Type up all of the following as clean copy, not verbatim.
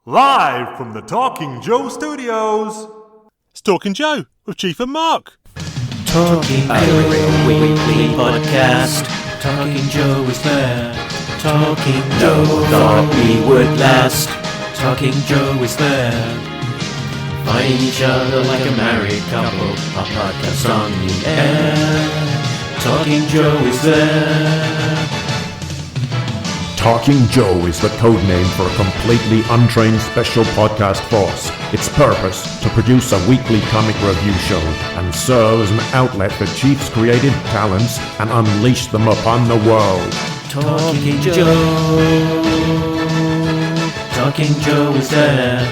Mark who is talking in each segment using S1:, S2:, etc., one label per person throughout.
S1: Live from the Talking Joe Studios, it's Talking Joe with Chief and Mark.
S2: Talking Joe weekly podcast. Talking Joe is there. Talking Joe thought we would last. Talking Joe is there. Fighting each other like a married couple. Our podcast on the air. Talking Joe is there.
S3: Talking Joe is the code name for a completely untrained special podcast force. Its purpose, to produce a weekly comic review show and serve as an outlet for Chief's creative talents and unleash them upon the world.
S2: Talking Joe. Talking Joe is there.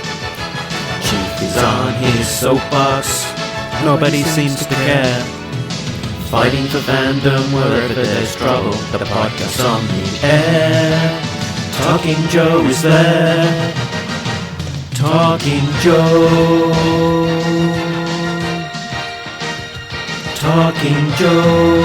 S2: Chief is on his soapbox. Nobody seems to care. Fighting for fandom wherever there's trouble. The podcast on the air. Talking Joe is there. Talking Joe. Talking Joe.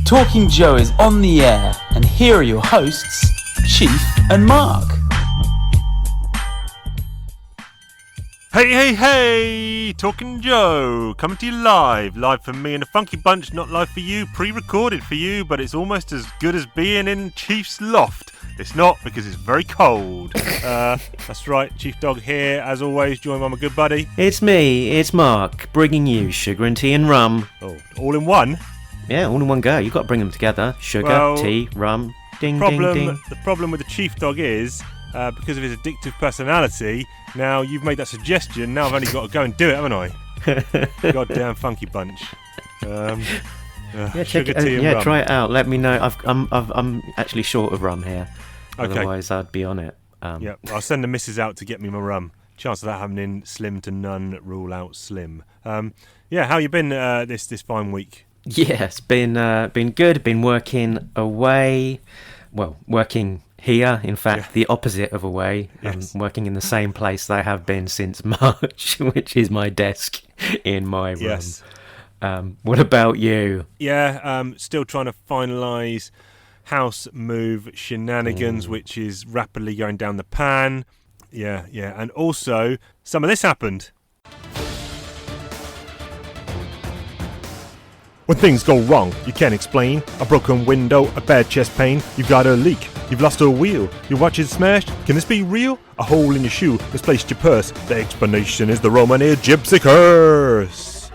S4: Talking Joe is on the air, and here are your hosts, Chief and Mark.
S1: Hey, Talking Joe, coming to you live from me and a funky bunch, not live for you, pre-recorded for you, but it's almost as good as being in Chief's loft. It's not, because it's very cold. That's right, Chief Dog here, as always, joined by my good buddy.
S2: It's me, it's Mark, bringing you sugar and tea and rum.
S1: Oh, all in one?
S2: Yeah, all in one go. You've got to bring them together. Sugar, tea, rum, ding, ding, ding. The
S1: problem with the Chief Dog is, because of his addictive personality, now you've made that suggestion, now I've only got to go and do it, haven't I? Goddamn funky bunch. Sugar, tea and rum.
S2: Try it out. Let me know. I'm actually short of rum here. Okay. Otherwise, I'd be on it.
S1: Yeah, I'll send the missus out to get me my rum. Chance of that happening, slim to none, rule out slim. How you been this fine week?
S2: Yeah, it's been good. Been working away. Well, working here, in fact, the opposite of away.
S1: Yes.
S2: I'm working in the same place that I have been since March, which is my desk in my room.
S1: Yes.
S2: What about you?
S1: Yeah, still trying to finalise house move shenanigans, which is rapidly going down the pan. Yeah, and also some of this happened. When things go wrong, you can't explain. A broken window, a bad chest pain, you've got a leak, you've lost a wheel, your watch is smashed, can this be real? A hole in your shoe, misplaced your purse, the explanation is the Roman gypsy curse.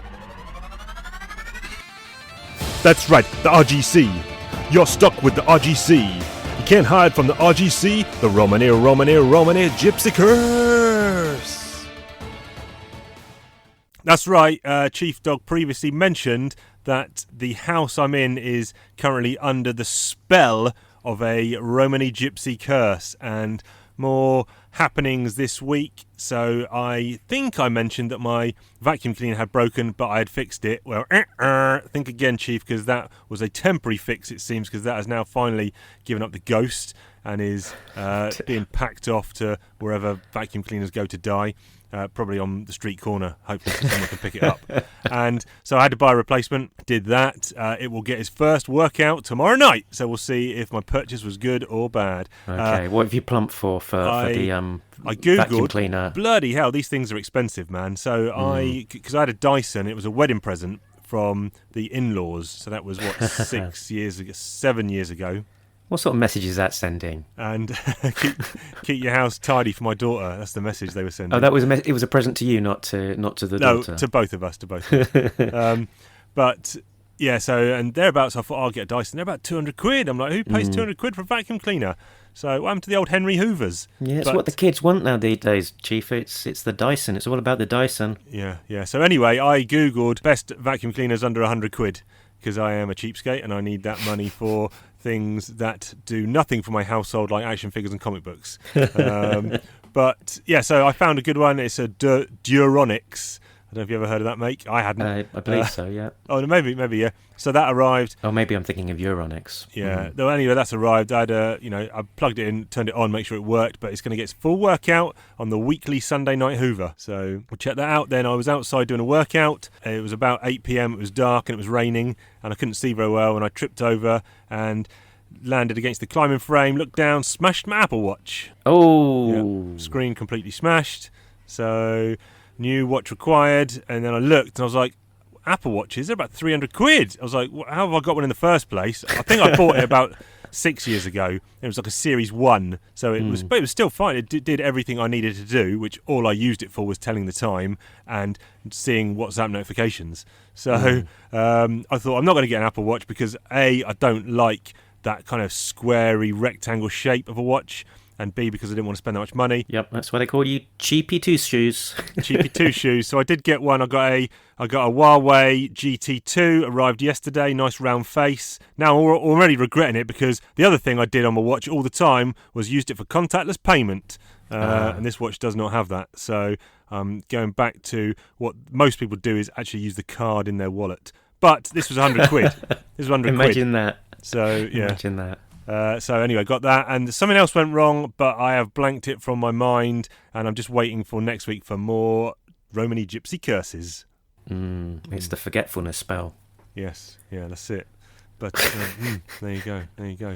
S1: That's right, the RGC. You're stuck with the RGC. You can't hide from the RGC, the Roman gypsy curse. That's right, Chief Dog previously mentioned that the house I'm in is currently under the spell of a Romany gypsy curse, and more happenings this week. So I think I mentioned that my vacuum cleaner had broken, but I had fixed it. Well, think again, Chief, because that was a temporary fix, it seems, because that has now finally given up the ghost and is being packed off to wherever vacuum cleaners go to die. Probably on the street corner, hoping someone can pick it up. And so I had to buy a replacement, did that. It will get its first workout tomorrow night, so we'll see if my purchase was good or bad.
S2: Okay, what have you plumped for the
S1: I googled,
S2: vacuum cleaner?
S1: Bloody hell, these things are expensive, man. So because I had a Dyson, it was a wedding present from the in-laws, so that was, 7 years ago.
S2: What sort of message is that sending?
S1: And keep your house tidy for my daughter. That's the message they were sending.
S2: Oh, that was it was a present to you, not to the daughter.
S1: No, to both of us. But yeah, so and thereabouts, I thought I'll get a Dyson. They're about £200. I'm like, who pays £200 for a vacuum cleaner? So what happened to the old Henry Hoovers?
S2: Yeah, it's what the kids want now these days, Chief. It's the Dyson. It's all about the Dyson.
S1: Yeah. So anyway, I googled best vacuum cleaners under £100 because I am a cheapskate and I need that money for things that do nothing for my household, like action figures and comic books. But yeah, so I found a good one. It's a Duronics I don't know if you ever heard of that make. I hadn't.
S4: I believe so, yeah.
S1: Oh, maybe, yeah. So that arrived.
S4: Oh, maybe I'm thinking of Euronics.
S1: Yeah. No, anyway, that's arrived. I had I plugged it in, turned it on, make sure it worked, but it's going to get its full workout on the weekly Sunday night Hoover. So we'll check that out. Then I was outside doing a workout. It was about 8 p.m. It was dark and it was raining and I couldn't see very well, and I tripped over and landed against the climbing frame, looked down, smashed my Apple Watch.
S4: Oh.
S1: Yeah, screen completely smashed. So new watch required, and then I looked and I was like, Apple Watches, they're about 300 quid. I was like, how have I got one in the first place? I think I bought it about 6 years ago. It was like a Series 1, so it was, but it was still fine. It did everything I needed to do, which all I used it for was telling the time and seeing WhatsApp notifications. So I thought, I'm not going to get an Apple Watch because A, I don't like that kind of squarey rectangle shape of a watch, and B, because I didn't want to spend that much money.
S4: Yep, that's why they call you cheapy two shoes.
S1: Cheapy two shoes. So I did get one. I got a Huawei GT2, arrived yesterday, nice round face. Now I'm already regretting it because the other thing I did on my watch all the time was used it for contactless payment. And this watch does not have that. So going back to what most people do is actually use the card in their wallet. But this was 100 quid. This was 100 quid.
S4: Imagine that.
S1: So, yeah.
S4: Imagine that.
S1: So anyway, got that, and something else went wrong, but I have blanked it from my mind, and I'm just waiting for next week for more Romany Gypsy curses.
S4: It's the forgetfulness spell.
S1: Yes, yeah, that's it. But there you go.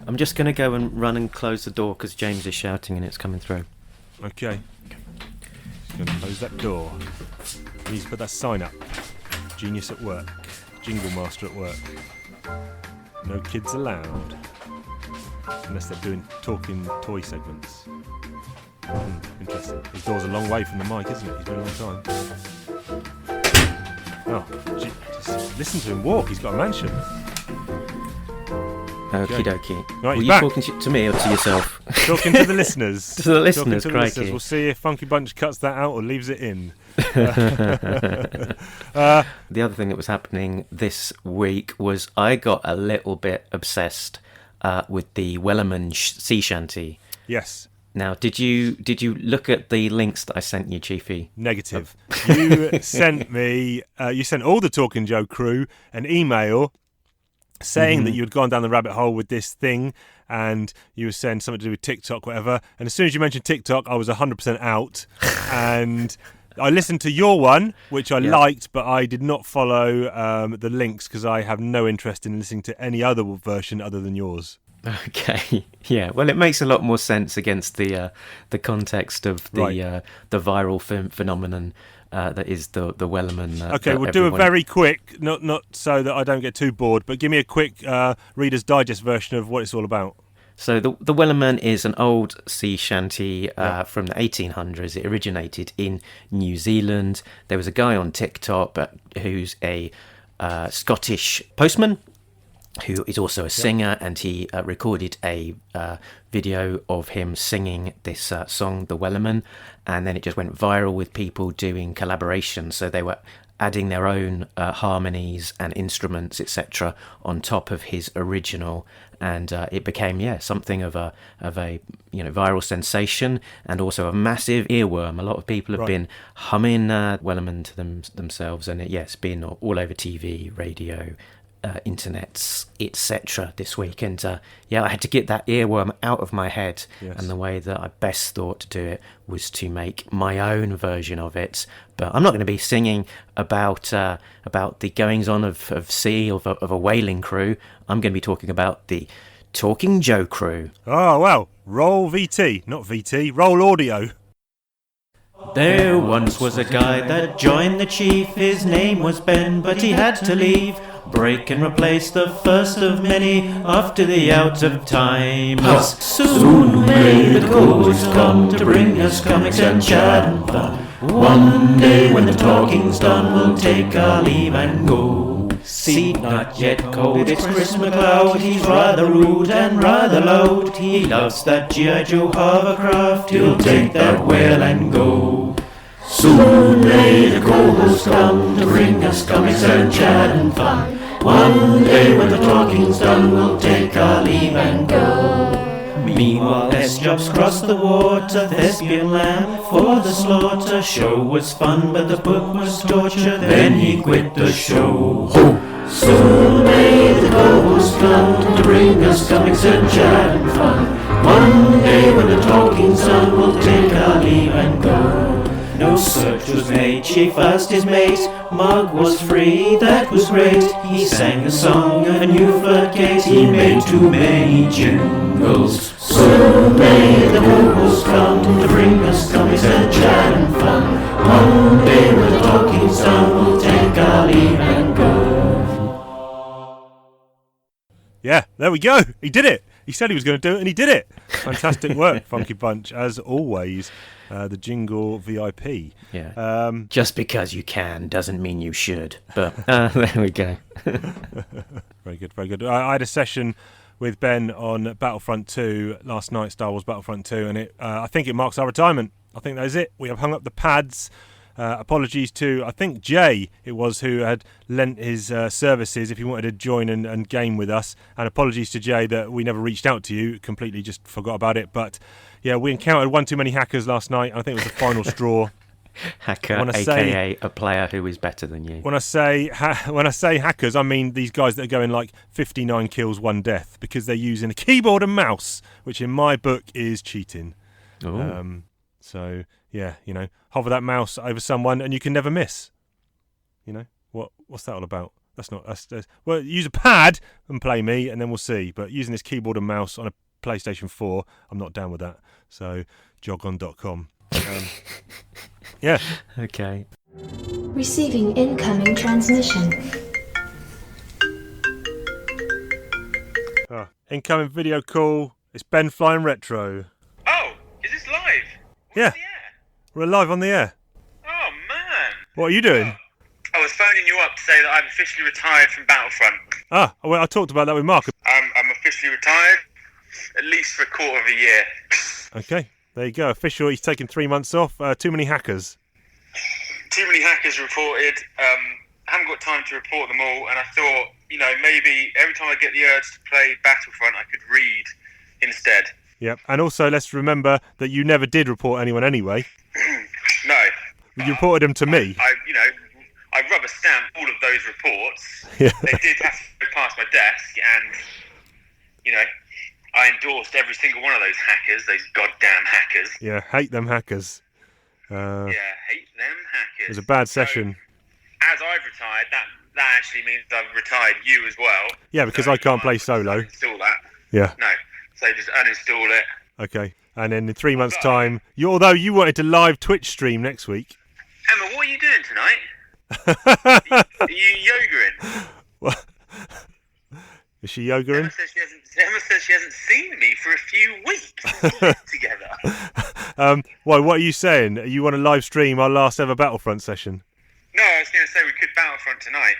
S4: I'm just going to go and run and close the door because James is shouting and it's coming through.
S1: Okay. Going to close that door. Please put that sign up. Genius at work. Jingle master at work. No kids allowed. Unless they're doing talking toy segments. Interesting. His door's a long way from the mic, isn't it? He's been a long time. Oh, just listen to him walk. He's got a mansion.
S4: Okie dokie.
S1: Right,
S4: Were you
S1: back.
S4: talking to me or to yourself?
S1: Talking to the listeners.
S4: To the listeners,
S1: Talking to the
S4: crikey.
S1: listeners. We'll see if Funky Bunch cuts that out or leaves it in.
S4: The other thing that was happening this week was I got a little bit obsessed with the Wellermen sea shanty.
S1: Yes.
S4: Now, did you look at the links that I sent you, Chiefy?
S1: Negative. You sent me. You sent all the Talking Joe crew an email saying that you had gone down the rabbit hole with this thing, and you were saying something to do with TikTok, whatever. And as soon as you mentioned TikTok, I was 100% out. And I listened to your one, which I liked, but I did not follow the links because I have no interest in listening to any other version other than yours.
S4: Okay, yeah. Well, it makes a lot more sense against the context of the viral phenomenon that is the Wellermen.
S1: Okay, we'll do a very quick, not so that I don't get too bored, but give me a quick Reader's Digest version of what it's all about.
S4: So the Wellermen is an old sea shanty from the 1800s. It originated in New Zealand. There was a guy on TikTok who's a Scottish postman who is also a singer, and he recorded a video of him singing this song, The Wellermen, and then it just went viral with people doing collaborations. So they were adding their own harmonies and instruments, etc., on top of his original, and it became something of a viral sensation and also a massive earworm. A lot of people have been humming Wellermen to themselves, and it's been all over TV, radio, internets, etc. this week, and I had to get that earworm out of my head. And the way that I best thought to do it was to make my own version of it. But I'm not going to be singing about the goings on of sea of a whaling crew. I'm going to be talking about the Talking Joe crew.
S1: Oh wow! Roll VT, not VT. Roll audio.
S2: There once was a guy that joined the chief. His name was Ben, but he had to leave. Break and replace the first of many after the out of time. Soon may the codes come to bring us comics and chat and fun. One day when the talking's done, we'll take our leave and go. See, not yet cold, it's Chris McLeod. He's rather rude and rather loud. He loves that G.I. Joe hovercraft. He'll take that whale and go. Soon may the co-hosts come to bring us comics and chat and fun. One day when the talking's done, we'll take our leave and go. Meanwhile, S jobs crossed the water, thespian lamb for the slaughter. Show was fun, but the book was torture. Then he quit the show. Soon may the co-host come to bring us comics and chat and fun. One day when the talking's done, we'll take our leave and go. No search was made, she fussed his mate. Mug was free, that was great. He sang a song, a new floodgate. He made too many jingles. Soon may the co-host come to bring us comics and chat and fun. One day when the talking's done, we'll take our leave and go.
S1: Yeah, there we go. He did it. He said he was going to do it, and he did it. Fantastic work, Funky Bunch, as always. The jingle VIP.
S4: Yeah. Just because you can doesn't mean you should. But there we go.
S1: Very good, very good. I had a session with Ben on Battlefront 2 last night, Star Wars Battlefront 2, and I think it marks our retirement. I think that is it. We have hung up the pads. Apologies to, I think, Jay, it was, who had lent his services if you wanted to join and game with us. And apologies to Jay that we never reached out to you, completely just forgot about it. But yeah, we encountered one too many hackers last night. I think it was the final straw.
S4: Hacker, a.k.a. a player who is better than you.
S1: When I say hackers, I mean these guys that are going like 59 kills, 1 death, because they're using a keyboard and mouse, which in my book is cheating. So, yeah, hover that mouse over someone and you can never miss. What's that all about? That's well, use a pad and play me and then we'll see. But using this keyboard and mouse on a PlayStation 4, I'm not down with that. So, jogon.com. Yeah.
S4: Okay.
S5: Receiving incoming transmission.
S1: Incoming video call. It's Ben flying retro.
S6: Oh, is this live?
S1: Yeah. We're live on the air.
S6: Oh, man.
S1: What are you doing?
S6: I was phoning you up to say that I've officially retired from Battlefront.
S1: Well, I talked about that with Mark.
S6: I'm officially retired, at least for a quarter of a year.
S1: Okay, there you go. Official, he's taken 3 months off. Too many hackers.
S6: Too many hackers reported. I haven't got time to report them all, and I thought, maybe every time I get the urge to play Battlefront, I could read instead.
S1: Yep, and also let's remember that you never did report anyone anyway.
S6: No.
S1: You reported them to me.
S6: I rubber stamped all of those reports.
S1: Yeah.
S6: They did have to go past my desk, and, I endorsed every single one of those hackers, those goddamn hackers.
S1: Yeah, hate them hackers.
S6: Hate them hackers.
S1: It was a bad session.
S6: As I've retired, that actually means I've retired you as well.
S1: Yeah, because I can't play solo.
S6: Install that.
S1: Yeah.
S6: No, so just uninstall it.
S1: Okay, and then in 3 months' time, although you wanted to live Twitch stream next week.
S6: Emma, what are you doing tonight? Are you yogaing?
S1: What? Is she yogaing?
S6: Emma says she hasn't seen me for a few weeks together.
S1: What are you saying? You want to live stream our last ever Battlefront session?
S6: No, I was going to say we could Battlefront tonight.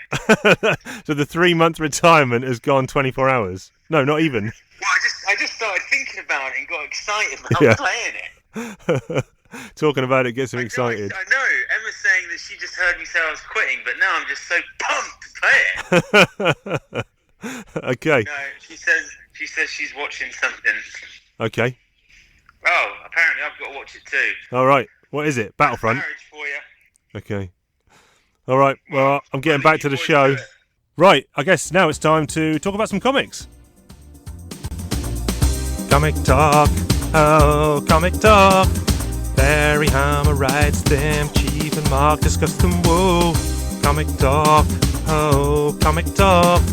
S1: So the 3-month retirement has gone 24 hours? No, not even.
S6: Well, I just started thinking about it and got excited about playing it.
S1: Talking about it gets him excited.
S6: I know. Emma's saying that she just heard me say I was quitting, but now I'm just so pumped to play it.
S1: Okay.
S6: No, she says she's watching something.
S1: Okay.
S6: Oh, apparently I've got to watch it too.
S1: All right. What is it? Battlefront?
S6: Marriage for you.
S1: Okay. All right. Well, I'm getting back to the show. Right. I guess now it's time to talk about some comics. Comic talk. Oh, comic talk. Barry Hammer writes them. Chief and Mark discuss them. Whoa. Comic talk. Oh, comic talk.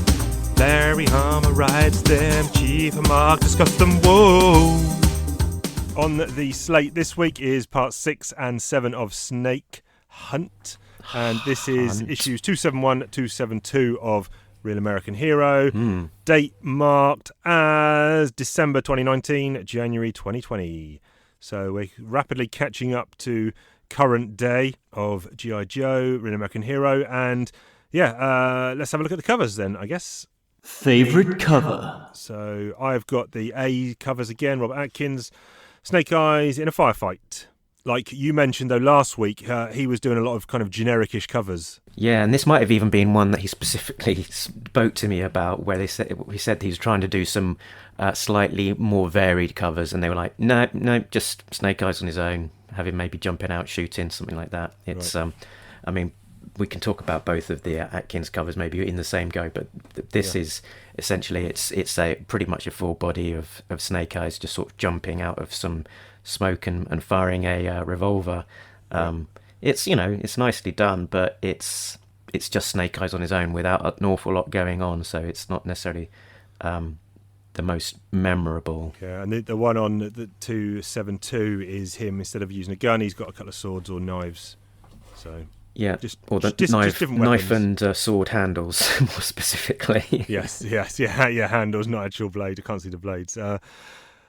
S1: Larry Hammer writes them. Chief and Mark discuss them. Whoa. On the slate this week is part 6 and 7 of Snake Hunt. And this is issues 271, 272 of Real American Hero. Date marked as December 2019, January 2020. So we're rapidly catching up to current day of G.I. Joe, Real American Hero. And let's have a look at the covers then, I guess.
S2: Favorite cover.
S1: So I've got the A covers again, Robert Atkins, Snake Eyes in a firefight. like you mentioned though last week, he was doing a lot of kind of generic-ish covers.
S4: Yeah, and this might have even been one that he specifically spoke to me about, where he said he was trying to do some slightly more varied covers, and they were like, no, just Snake Eyes on his own, have him maybe jumping out, shooting, something like that. It's,
S1: right.
S4: I mean, we can talk about both of the Atkins covers maybe in the same go, but this is essentially it's a pretty much a full body of Snake Eyes just sort of jumping out of some smoke and firing a revolver. It's it's nicely done, but it's just Snake Eyes on his own without an awful lot going on, so it's not necessarily the most memorable.
S1: Yeah, and the one on the 272 is him, instead of using a gun, he's got a couple of swords or knives. So
S4: yeah,
S1: just
S4: knife
S1: weapons.
S4: and sword handles more specifically.
S1: yes, handles, not actual blade. I can't see the blades.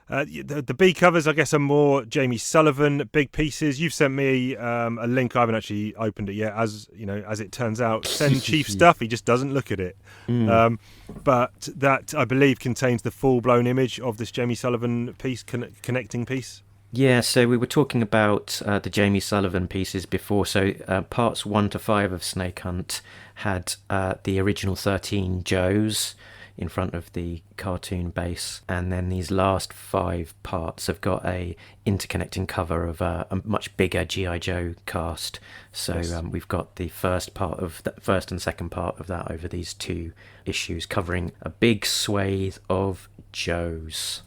S1: The B covers, I guess, are more Jamie Sullivan big pieces. You've sent me a link. I haven't actually opened it yet. As you know, as it turns out, send Chief stuff. He just doesn't look at it. But that, I believe, contains the full-blown image of this Jamie Sullivan piece, connecting piece.
S4: Yeah, so we were talking about the Jamie Sullivan pieces before. So parts 1 to 5 of Snake Hunt had the original 13 Joes in front of the cartoon base, and then these last 5 parts have got a interconnecting cover of a much bigger G.I. Joe cast. So we've got the first and second part of that over these 2 issues, covering a big swathe of Joes.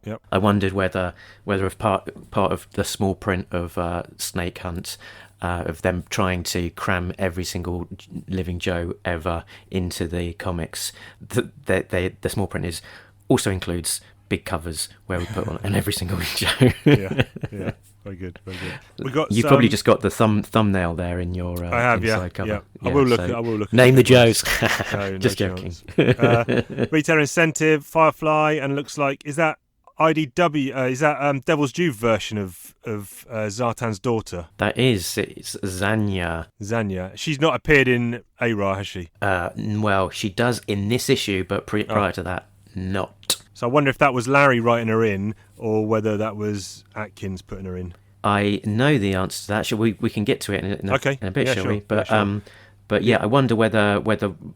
S1: Yep.
S4: I wondered whether if part of the small print of Snake Hunt, of them trying to cram every single living Joe ever into the comics, the small print also includes big covers where we put on every single Joe.
S1: yeah, very good.
S4: You've probably just got the thumbnail there in your
S1: I have,
S4: inside cover.
S1: Yeah. I will look.
S4: Name the Joes.
S1: No,
S4: just
S1: no
S4: joking.
S1: Retail incentive, Firefly, and looks like, is that IDW? Is that Devil's Due version of Zartan's daughter?
S4: It's Zanya.
S1: Zanya. She's not appeared in A-Ra, has she?
S4: Well, she does in this issue, but prior to that, not.
S1: So I wonder if that was Larry writing her in, or whether that was Atkins putting her in.
S4: I know the answer to that. We can get to it in a bit, shall we? But But yeah, I wonder whether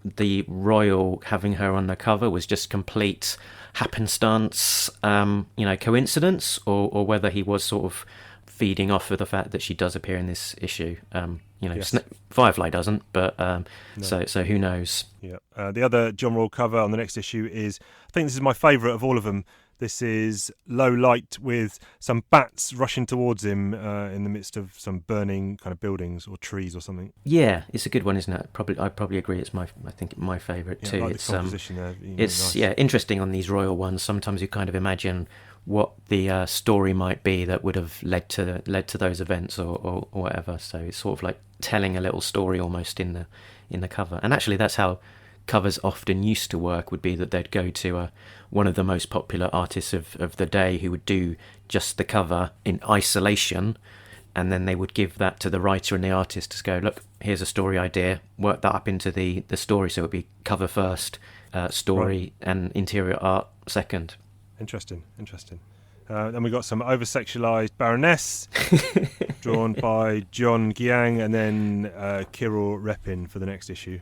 S4: the royal having her on the cover was just complete happenstance, coincidence, or whether he was sort of feeding off of the fact that she does appear in this issue.
S1: Yes.
S4: Firefly doesn't, but
S1: No.
S4: so who knows?
S1: Yeah. The other John Royal cover on the next issue is, I think this is my favourite of all of them. This is low light with some bats rushing towards him in the midst of some burning kind of buildings or trees or something.
S4: Yeah, it's a good one, isn't it? I probably agree. It's my favourite too.
S1: I like
S4: it's
S1: the composition there.
S4: It's
S1: nice.
S4: Interesting on these royal ones. Sometimes you kind of imagine what the story might be that would have led to those events or whatever. So it's sort of like telling a little story almost in the cover. And actually, that's how covers often used to work, would be that they'd go to one of the most popular artists of the day who would do just the cover in isolation, and then they would give that to the writer and the artist to go, look, here's a story idea, work that up into the story. So it would be cover first, story,
S1: right,
S4: and interior art second.
S1: Interesting. Then we got some over-sexualized Baroness drawn by John Giang, and then Kirill Repin for the next issue.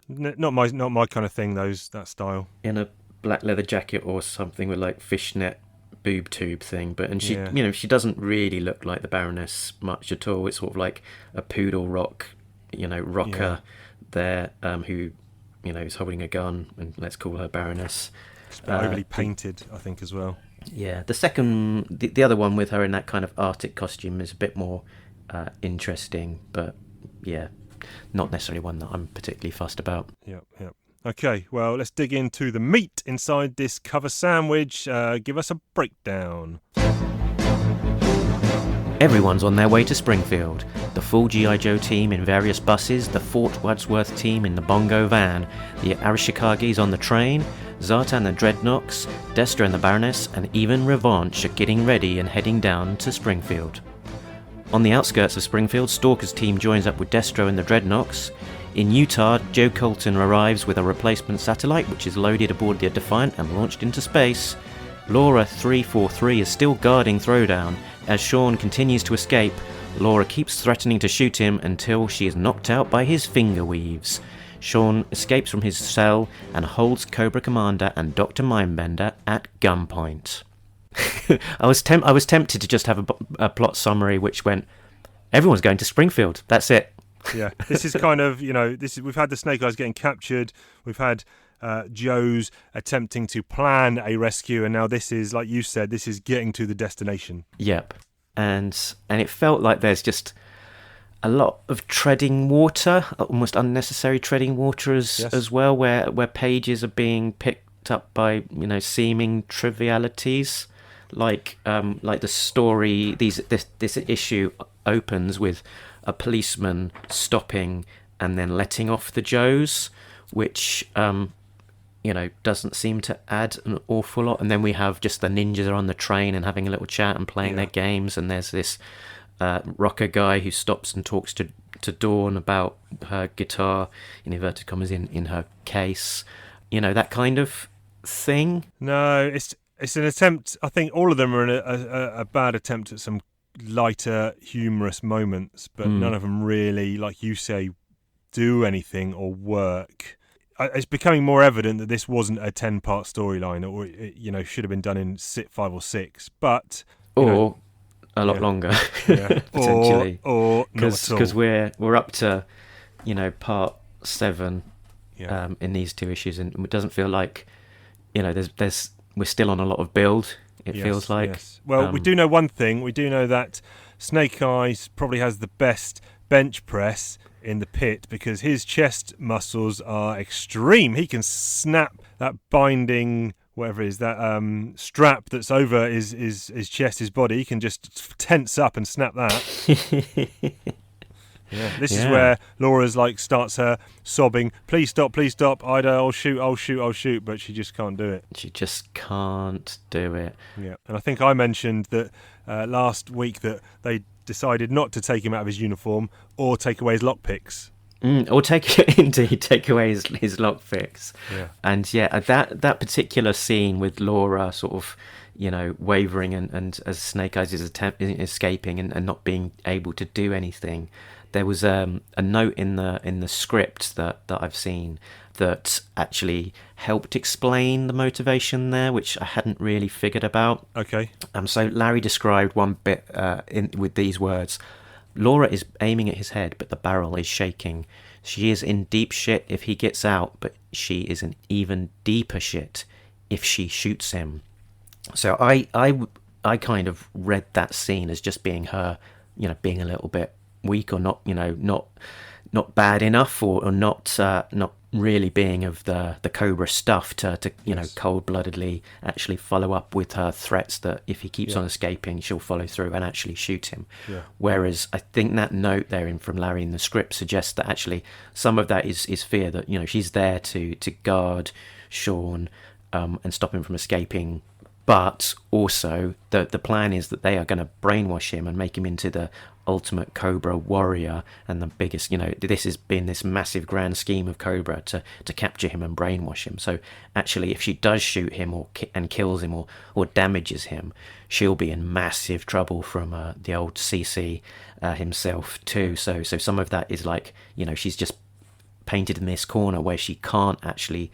S1: Not my kind of thing, that style.
S4: In a black leather jacket or something with like fishnet boob tube thing, but she she doesn't really look like the Baroness much at all. It's sort of like a poodle rocker there, who is holding a gun, and let's call her Baroness.
S1: It's a bit overly painted, I think, as well.
S4: Yeah, the other one with her in that kind of Arctic costume is a bit more interesting, but yeah, not necessarily one that I'm particularly fussed about.
S1: Yep. Okay, well, let's dig into the meat inside this cover sandwich. Give us a breakdown.
S4: Everyone's on their way to Springfield. The full G.I. Joe team in various buses, the Fort Wadsworth team in the Bongo van, the Arishikages on the train, Zartan and Dreadnoks, Destro and the Baroness, and even Revanche are getting ready and heading down to Springfield. On the outskirts of Springfield, Stalker's team joins up with Destro and the Dreadnoks. In Utah, Joe Colton arrives with a replacement satellite, which is loaded aboard the Defiant and launched into space. Laura 343 is still guarding Throwdown. As Sean continues to escape, Laura keeps threatening to shoot him until she is knocked out by his finger weaves. Sean escapes from his cell and holds Cobra Commander and Dr. Mindbender at gunpoint. I was tempted to just have a plot summary which went, everyone's going to Springfield. That's it.
S1: Yeah, this is kind of, we've had the Snake Eyes getting captured. We've had Joe's attempting to plan a rescue, and now this is, like you said, this is getting to the destination.
S4: Yep. And it felt like there's just a lot of treading water, almost unnecessary treading water as well, where pages are being picked up by seeming trivialities, like the story. This issue opens with a policeman stopping and then letting off the Joes, which doesn't seem to add an awful lot. And then we have just the ninjas are on the train and having a little chat and playing their games, and there's this rocker guy who stops and talks to Dawn about her guitar, in inverted commas, in her case, that kind of thing.
S1: No, it's an attempt. I think all of them are a bad attempt at some lighter, humorous moments, but none of them really, like you say, do anything or work. It's becoming more evident that this wasn't a 10-part storyline, or should have been done in 5 or 6, but
S4: a lot longer, potentially,
S1: or
S4: because we're up to part 7 in these 2 issues, and it doesn't feel like we're still on a lot of build. It feels like.
S1: Yes. Well, we do know one thing. We do know that Snake Eyes probably has the best bench press in the pit, because his chest muscles are extreme. He can snap that binding, whatever it is, that strap that's over his chest, his body. He can just tense up and snap that. This is where Laura's starts her sobbing, please stop, Ida, I'll shoot, but she just can't do it.
S4: She just can't do it.
S1: Yeah, and I think I mentioned that last week that they decided not to take him out of his uniform or take away his lockpicks.
S4: Or take away his lockpicks.
S1: Yeah.
S4: And that particular scene with Laura sort of, wavering and as Snake Eyes is escaping and not being able to do anything. There was a note in the script that I've seen that actually helped explain the motivation there, which I hadn't really figured about.
S1: Okay.
S4: So Larry described one bit with these words: Laura is aiming at his head, but the barrel is shaking. She is in deep shit if he gets out, but she is in even deeper shit if she shoots him. So I kind of read that scene as just being her, being a little bit weak, or not bad enough, or not really being of the Cobra stuff to cold-bloodedly actually follow up with her threats that if he keeps on escaping, she'll follow through and actually shoot him. Yeah. Whereas I think that note there from Larry in the script suggests that actually some of that is fear that she's there to guard Sean and stop him from escaping. But also the plan is that they are going to brainwash him and make him into the ultimate Cobra warrior, and the biggest, this has been this massive grand scheme of Cobra to capture him and brainwash him. So actually, if she does shoot him and kills him or damages him, she'll be in massive trouble from the old CC himself too. So some of that is she's just painted in this corner where she can't actually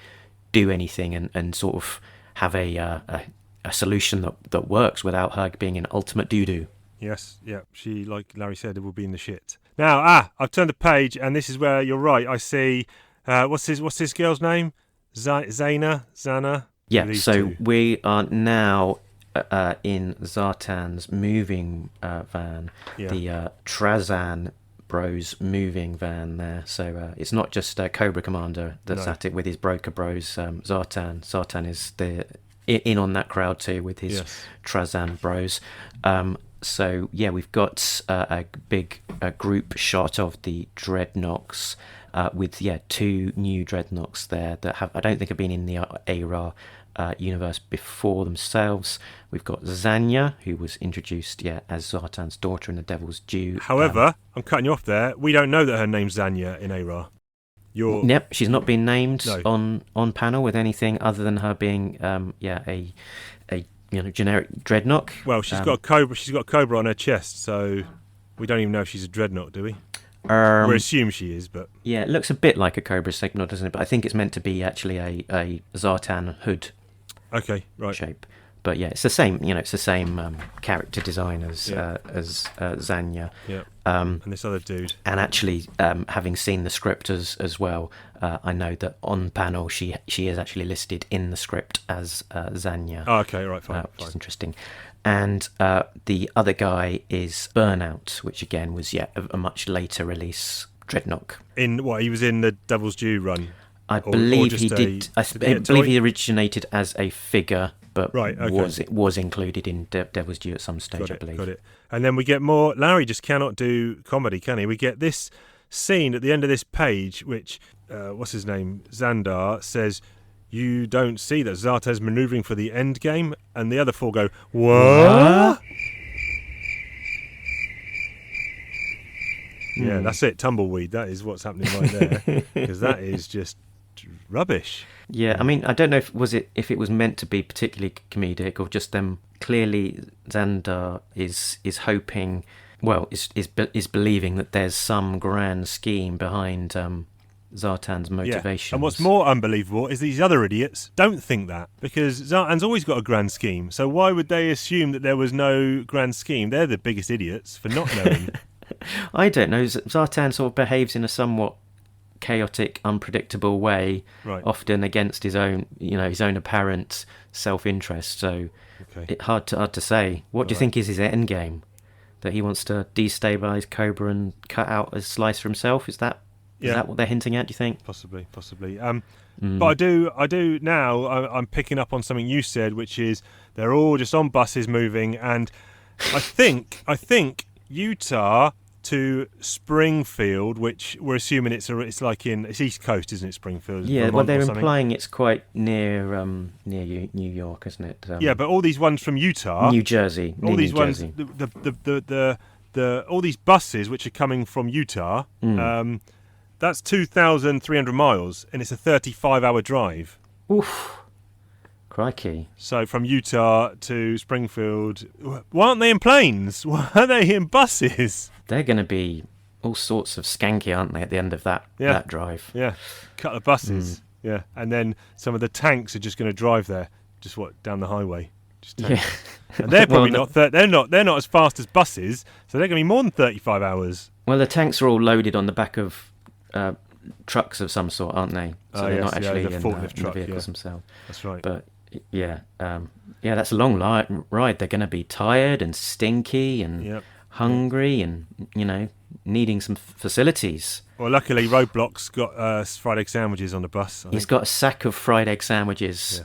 S4: do anything and sort of have a solution that works without her being an ultimate doo-doo.
S1: Yes, yeah. She, like Larry said, it will be in the shit. Now, I've turned the page, and this is where you're right. I see. What's this girl's name? Zana.
S4: Yeah. So we are now in Zartan's moving van, the Trazan Bros moving van there. So it's not just Cobra Commander that's at it with his broker bros. Zartan is in on that crowd too with his Trazan Bros. So we've got a big group shot of the Dreadnoks with 2 new Dreadnoks there that I don't think have been in the ARA universe before themselves. We've got Zanya, who was introduced as Zartan's daughter in The Devil's Due.
S1: However, I'm cutting you off there. We don't know that her name's Zanya in ARA.
S4: Yep, she's not been named on panel with anything other than her being a generic dreadnought.
S1: Well, she's got a cobra. She's got a cobra on her chest, so we don't even know if she's a dreadnought, do we? We assume she is, but
S4: yeah, it looks a bit like a cobra signal, doesn't it? But I think it's meant to be actually a Zartan hood.
S1: Okay, right.
S4: Shape. But yeah, it's the same. It's the same character design as Zanya.
S1: Yeah. And this other dude.
S4: And actually, having seen the script as well, I know that on panel she is actually listed in the script as Zanya.
S1: Oh, okay, right, fine.
S4: Which is interesting. And the other guy is Burnout, which again was a much later release Dreadnought.
S1: In what he was in the Devil's Due run.
S4: I believe he did. I believe he originated as a figure, but was included in Devil's Due at some stage. I believe.
S1: Got it. And then we get more. Larry just cannot do comedy, can he? We get this scene at the end of this page, which what's his name, Xandar says, "You don't see that Zartan's manoeuvring for the end game," and the other four go, "What?" Yeah, that's it. Tumbleweed. That is what's happening right there, because that is just rubbish.
S4: Yeah, I mean, I don't know if it was meant to be particularly comedic or just them. Clearly, Xandar is hoping, is believing that there's some grand scheme behind Zartan's motivations.
S1: Yeah. And what's more unbelievable is these other idiots don't think that, because Zartan's always got a grand scheme. So why would they assume that there was no grand scheme? They're the biggest idiots for not knowing.
S4: I don't know. Zartan sort of behaves in a somewhat chaotic, unpredictable way,
S1: right,
S4: often against his own apparent self-interest. So it's hard to say. What do you think is his end game? That he wants to destabilize Cobra and cut out a slice for himself? Is that what they're hinting at? Do you think?
S1: Possibly. But I do now. I'm picking up on something you said, which is they're all just on buses moving, and I think Utah to Springfield, which we're assuming it's East Coast, isn't it? Springfield.
S4: Yeah, well, they're implying it's quite near New York, isn't it?
S1: Yeah, but all these ones from Utah,
S4: New Jersey,
S1: all these
S4: New
S1: ones,
S4: Jersey.
S1: all these buses which are coming from Utah, that's 2,300 miles, and it's a 35-hour drive.
S4: Oof. Crikey.
S1: So from Utah to Springfield, why aren't they in planes? Why are they in buses?
S4: They're going to be all sorts of skanky, aren't they, at the end of that drive?
S1: Yeah, couple of buses. Yeah, and then some of the tanks are just going to drive there, down the highway. Just tanks. Yeah. And they're probably they're not as fast as buses, so they're going to be more than 35 hours.
S4: Well, the tanks are all loaded on the back of trucks of some sort, aren't they? So they're not actually in the vehicles themselves.
S1: That's right.
S4: But that's a long ride. They're going to be tired and stinky and hungry and needing some facilities.
S1: Well, luckily Roadblock's got fried egg sandwiches on the bus.
S4: He's got a sack of fried egg sandwiches.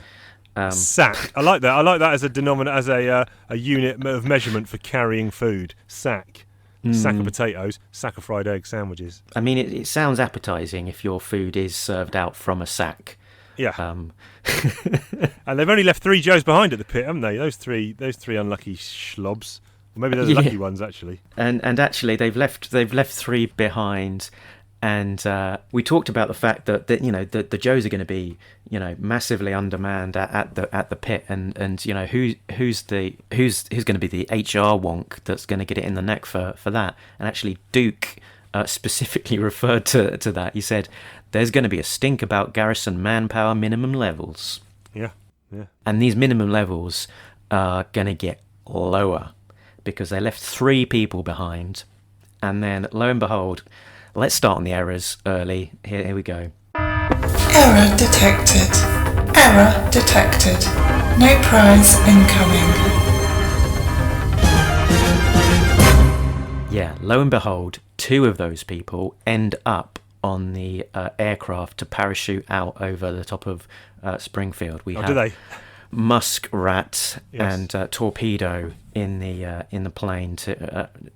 S1: Yeah. Sack. I like that. I like that as a denominator, as a unit of measurement for carrying food. Sack. Sack of potatoes, sack of fried egg sandwiches.
S4: I mean, it sounds appetising if your food is served out from a sack.
S1: Yeah. And they've only left 3 Joes behind at the pit, haven't they? Those three unlucky schlobs. Or maybe they're the lucky ones, actually.
S4: And actually, they've left 3 behind. And we talked about the fact that the Joes are going to be massively undermanned at the pit, and who's going to be the HR wonk that's going to get it in the neck for that. And actually Duke specifically referred to that. He said there's going to be a stink about garrison manpower minimum levels.
S1: Yeah.
S4: And these minimum levels are going to get lower because they left 3 people behind, and then lo and behold. Let's start on the errors early. Here we go.
S7: Error detected. Error detected. No prize incoming.
S4: Yeah, lo and behold, 2 of those people end up on the aircraft to parachute out over the top of Springfield. We have
S1: do they?
S4: Muskrat and Torpedo in the plane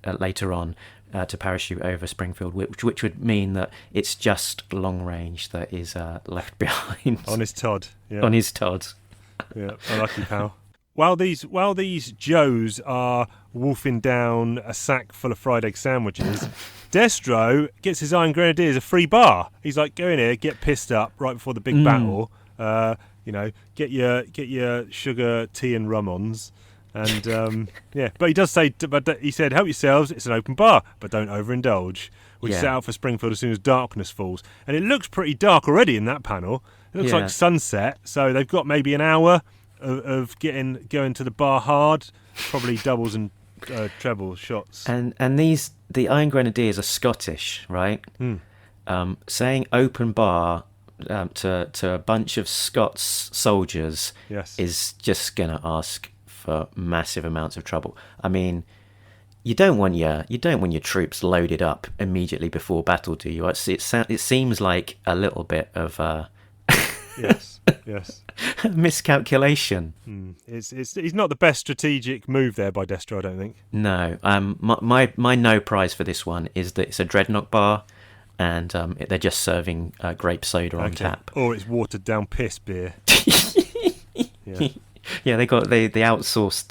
S4: later on. To parachute over Springfield, which would mean that it's just long range that is left behind.
S1: On his Todd. Yeah.
S4: On his Todd.
S1: Yeah, unlucky pal. While these Joes are wolfing down a sack full of fried egg sandwiches, Destro gets his Iron Grenadiers a free bar. He's like, go in here, get pissed up right before the big battle. get your sugar, tea, and rum-ons. And but he does say, but he said, help yourselves. It's an open bar, but don't overindulge. We set out for Springfield as soon as darkness falls, and it looks pretty dark already in that panel. It looks like sunset, so they've got maybe an hour of going to the bar hard, probably doubles and treble shots.
S4: And the Iron Grenadiers are Scottish, right? Saying open bar to a bunch of Scots soldiers is just gonna ask for massive amounts of trouble. I mean, you don't want your troops loaded up immediately before battle, do you? It seems like a little bit of
S1: yes
S4: miscalculation.
S1: It's not the best strategic move there by Destro, I don't think.
S4: No. My no prize for this one is that it's a dreadnought bar, and they're just serving grape soda on tap,
S1: or it's watered down piss beer.
S4: Yeah, they outsourced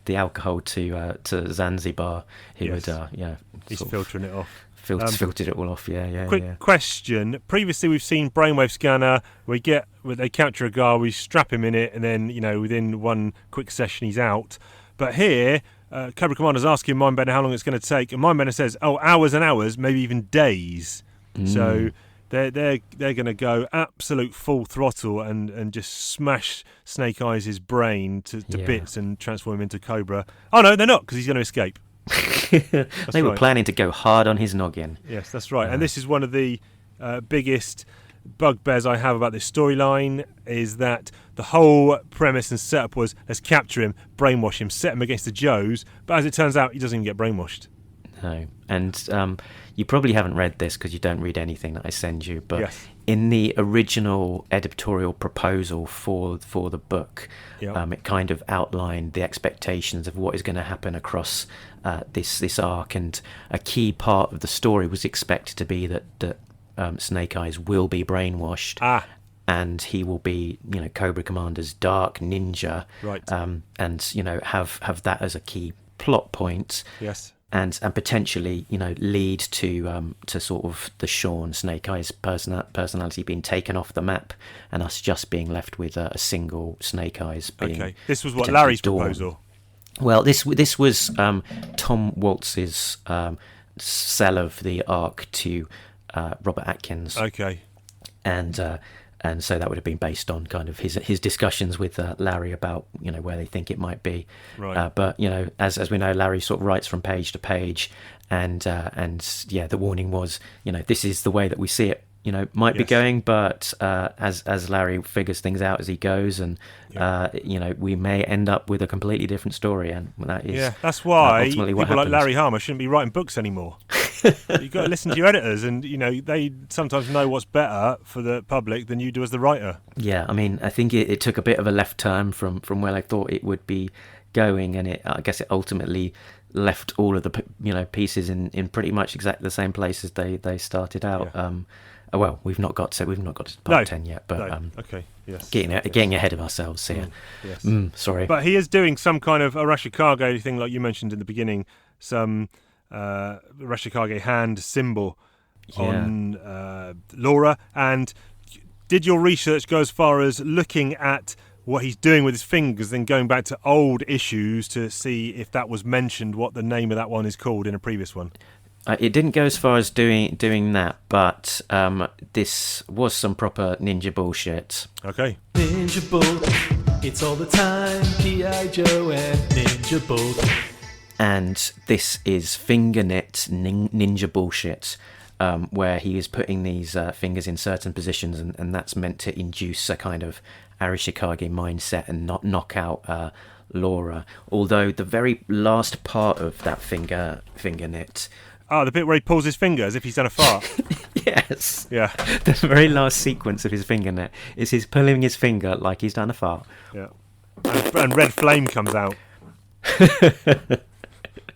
S4: the alcohol to Zanzibar. He's
S1: filtering it off.
S4: Filtered it all off.
S1: Quick question. Previously, we've seen brainwave scanner. They capture a guy, we strap him in it, and then within one quick session he's out. But here, Cobra Commander's asking Mindbender how long it's going to take, and Mindbender says, hours and hours, maybe even days. So they're going to go absolute full throttle and just smash Snake Eyes' brain to bits and transform him into Cobra. Oh no, they're not, because he's going to escape.
S4: They were planning to go hard on his noggin.
S1: Yes, that's right. And this is one of the biggest bugbears I have about this storyline, is that the whole premise and setup was, let's capture him, brainwash him, set him against the Joes, but as it turns out, he doesn't even get brainwashed.
S4: No. And you probably haven't read this because you don't read anything that I send you, but in the original editorial proposal for the book, it kind of outlined the expectations of what is going to happen across this arc, and a key part of the story was expected to be that Snake Eyes will be brainwashed. And he will be, Cobra Commander's dark ninja,
S1: right?
S4: And have that as a key plot point.
S1: Yes.
S4: And potentially, lead to sort of the Shaun Snake Eyes personality being taken off the map, and us just being left with a single Snake Eyes.
S1: Okay, this was what Larry's proposal.
S4: Well, this was Tom Waltz's sell of the arc to Robert Atkins.
S1: Okay,
S4: and so that would have been based on kind of his discussions with Larry about where they think it might be.
S1: Right.
S4: But as we know, Larry sort of writes from page to page, and the warning was this is the way that we see it. Might be going, but as Larry figures things out as he goes, and we may end up with a completely different story, and that is
S1: that's why
S4: ultimately
S1: people
S4: what happens.
S1: like Larry Harmer shouldn't be writing books anymore. You've got to listen to your editors, and they sometimes know what's better for the public than you do as the writer.
S4: Yeah, I mean, I think it took a bit of a left turn from where I thought it would be going, and I guess it ultimately left all of the pieces in pretty much exactly the same place as they started out. Well, we've not got to part 10 yet, but
S1: okay, yes,
S4: getting ahead of ourselves here.
S1: Yes.
S4: Sorry,
S1: but he is doing some kind of Arashikage thing, like you mentioned in the beginning, some Arashikage hand symbol on Laura. And did your research go as far as looking at what he's doing with his fingers, then going back to old issues to see if that was mentioned, what the name of that one is called in a previous one?
S4: It didn't go as far as doing that, but this was some proper ninja bullshit.
S1: Okay.
S2: Ninja bull, it's all the time, G.I. Joe and ninja bull.
S4: And this is finger knit ninja bullshit, where he is putting these fingers in certain positions, and that's meant to induce a kind of Arashikage mindset and not knock out Laura. Although the very last part of that finger knit.
S1: The bit where he pulls his finger as if he's done a fart.
S4: Yes.
S1: Yeah.
S4: The very last sequence of his finger knit is his pulling his finger like he's done a fart.
S1: Yeah. And red flame comes out.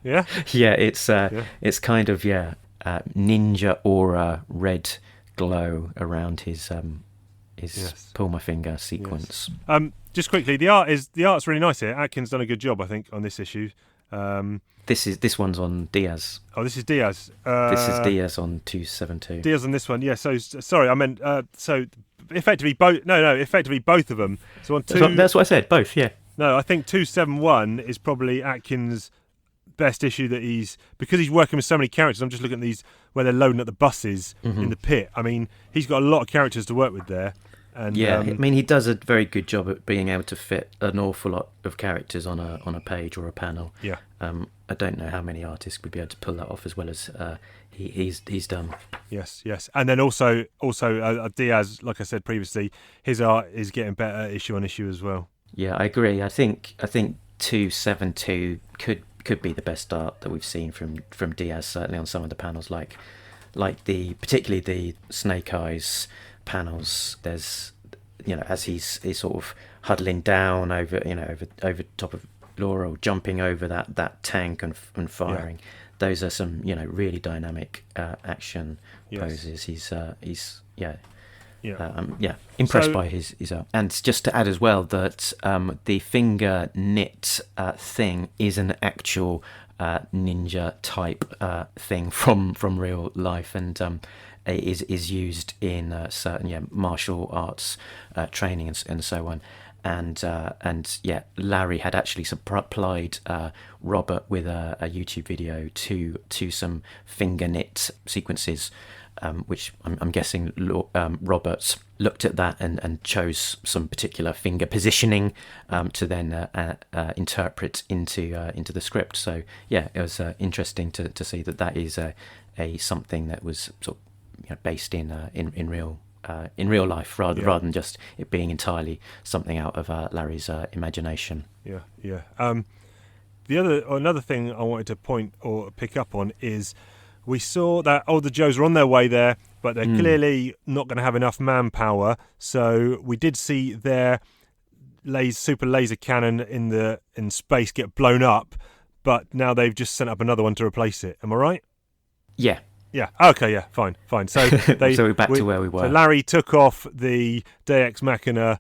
S1: Yeah.
S4: Yeah, it's kind of ninja aura, red glow around his pull my finger sequence.
S1: Yes. Just quickly, the art's really nice here. Atkins done a good job, I think, on this issue.
S4: This one's on Diaz.
S1: Oh, this is Diaz.
S4: This is Diaz on 272.
S1: Diaz on this one, yeah. So sorry, I meant so effectively both. No, effectively both of them. So on
S4: That's what I said. Both, yeah.
S1: No, I think 271 is probably Atkins' best issue because he's working with so many characters. I'm just looking at these where they're loading up the buses in the pit. I mean, he's got a lot of characters to work with there. And,
S4: I mean, he does a very good job at being able to fit an awful lot of characters on a page or a panel.
S1: Yeah.
S4: I don't know how many artists would be able to pull that off as well as he's done.
S1: Yes, and then also Diaz, like I said previously, his art is getting better issue on issue as well.
S4: Yeah, I agree. I think 272 could be the best art that we've seen from Diaz, certainly on some of the panels, like particularly the Snake Eyes panels. There's, as he's sort of huddling down over top of Laurel, jumping over that tank and firing. Yeah. Those are some really dynamic action poses. He's impressed by his art. And just to add as well that the finger knit thing is an actual ninja type thing from real life, and is used in certain martial arts training and so on. And Larry had actually supplied Robert with a YouTube video to some finger knit sequences, which I'm guessing Robert looked at that and chose some particular finger positioning to then interpret into the script. So it was interesting to see that is a something that was sort of based in real life rather than just it being entirely something out of Larry's imagination.
S1: Another thing I wanted to point or pick up on is we saw that the Joes are on their way there, but they're clearly not going to have enough manpower. So we did see their super laser cannon in space get blown up, but now they've just sent up another one to replace it. Am I right?
S4: Yeah.
S1: Yeah. Okay. Yeah. Fine. So
S4: we're back to where we were.
S1: So Larry took off the Deus Ex Machina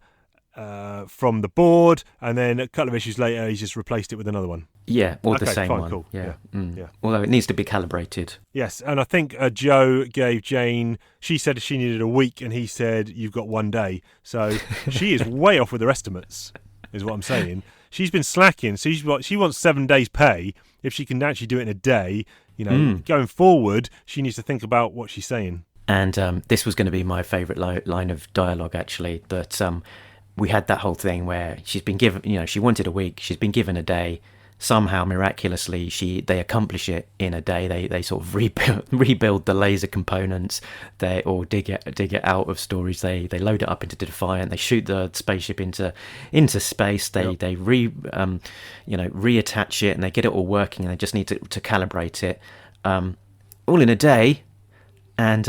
S1: from the board, and then a couple of issues later, he's just replaced it with another one.
S4: Yeah, or the same
S1: fine,
S4: one.
S1: Cool.
S4: Yeah. Although it needs to be calibrated.
S1: Yes, and I think Joe gave Jane. She said she needed a week, and he said you've got 1 day. So she is way off with her estimates, is what I'm saying. She's been slacking. So she wants 7 days' pay. If she can actually do it in a day, going forward, she needs to think about what she's saying.
S4: And this was going to be my favourite line of dialogue, actually, that we had that whole thing where she's been given, she wanted a week, she's been given a day. Somehow, miraculously, they accomplish it in a day. They sort of rebuild the laser components, or dig it out of storage. They load it up into Defiant. They shoot the spaceship into space. They reattach it, and they get it all working. And they just need to calibrate it, all in a day. And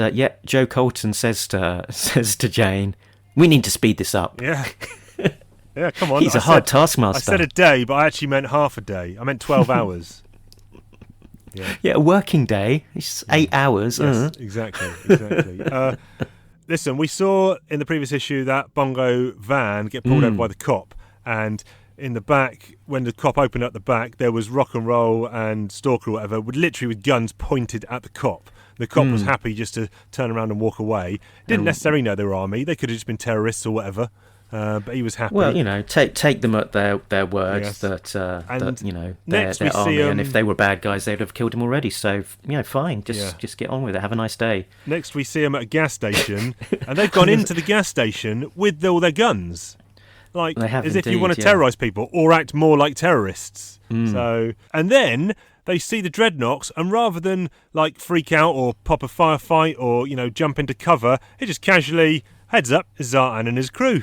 S4: Joe Colton says to Jane, "We need to speed this up."
S1: Yeah. Yeah, come on.
S4: He's a hard taskmaster.
S1: I said a day, but I actually meant half a day. I meant 12 hours.
S4: Yeah, a working day. It's 8 hours.
S1: Yes, exactly. Listen, we saw in the previous issue that Bongo van get pulled over by the cop, and in the back, when the cop opened up the back, there was Rock and Roll and Stalker or whatever, literally with guns pointed at the cop. The cop was happy just to turn around and walk away. Didn't necessarily know they were army. They could have just been terrorists or whatever. But he was happy.
S4: Well, take them at their words that they're army, and if they were bad guys, they'd have killed him already. So fine, just get on with it. Have a nice day.
S1: Next, we see them at a gas station, and they've gone into the gas station with all their guns, as if you want to terrorise people or act more like terrorists. So, and then they see the dreadnoughts, and rather than freak out or pop a firefight or jump into cover, it just casually. Heads up, Zartan and his crew.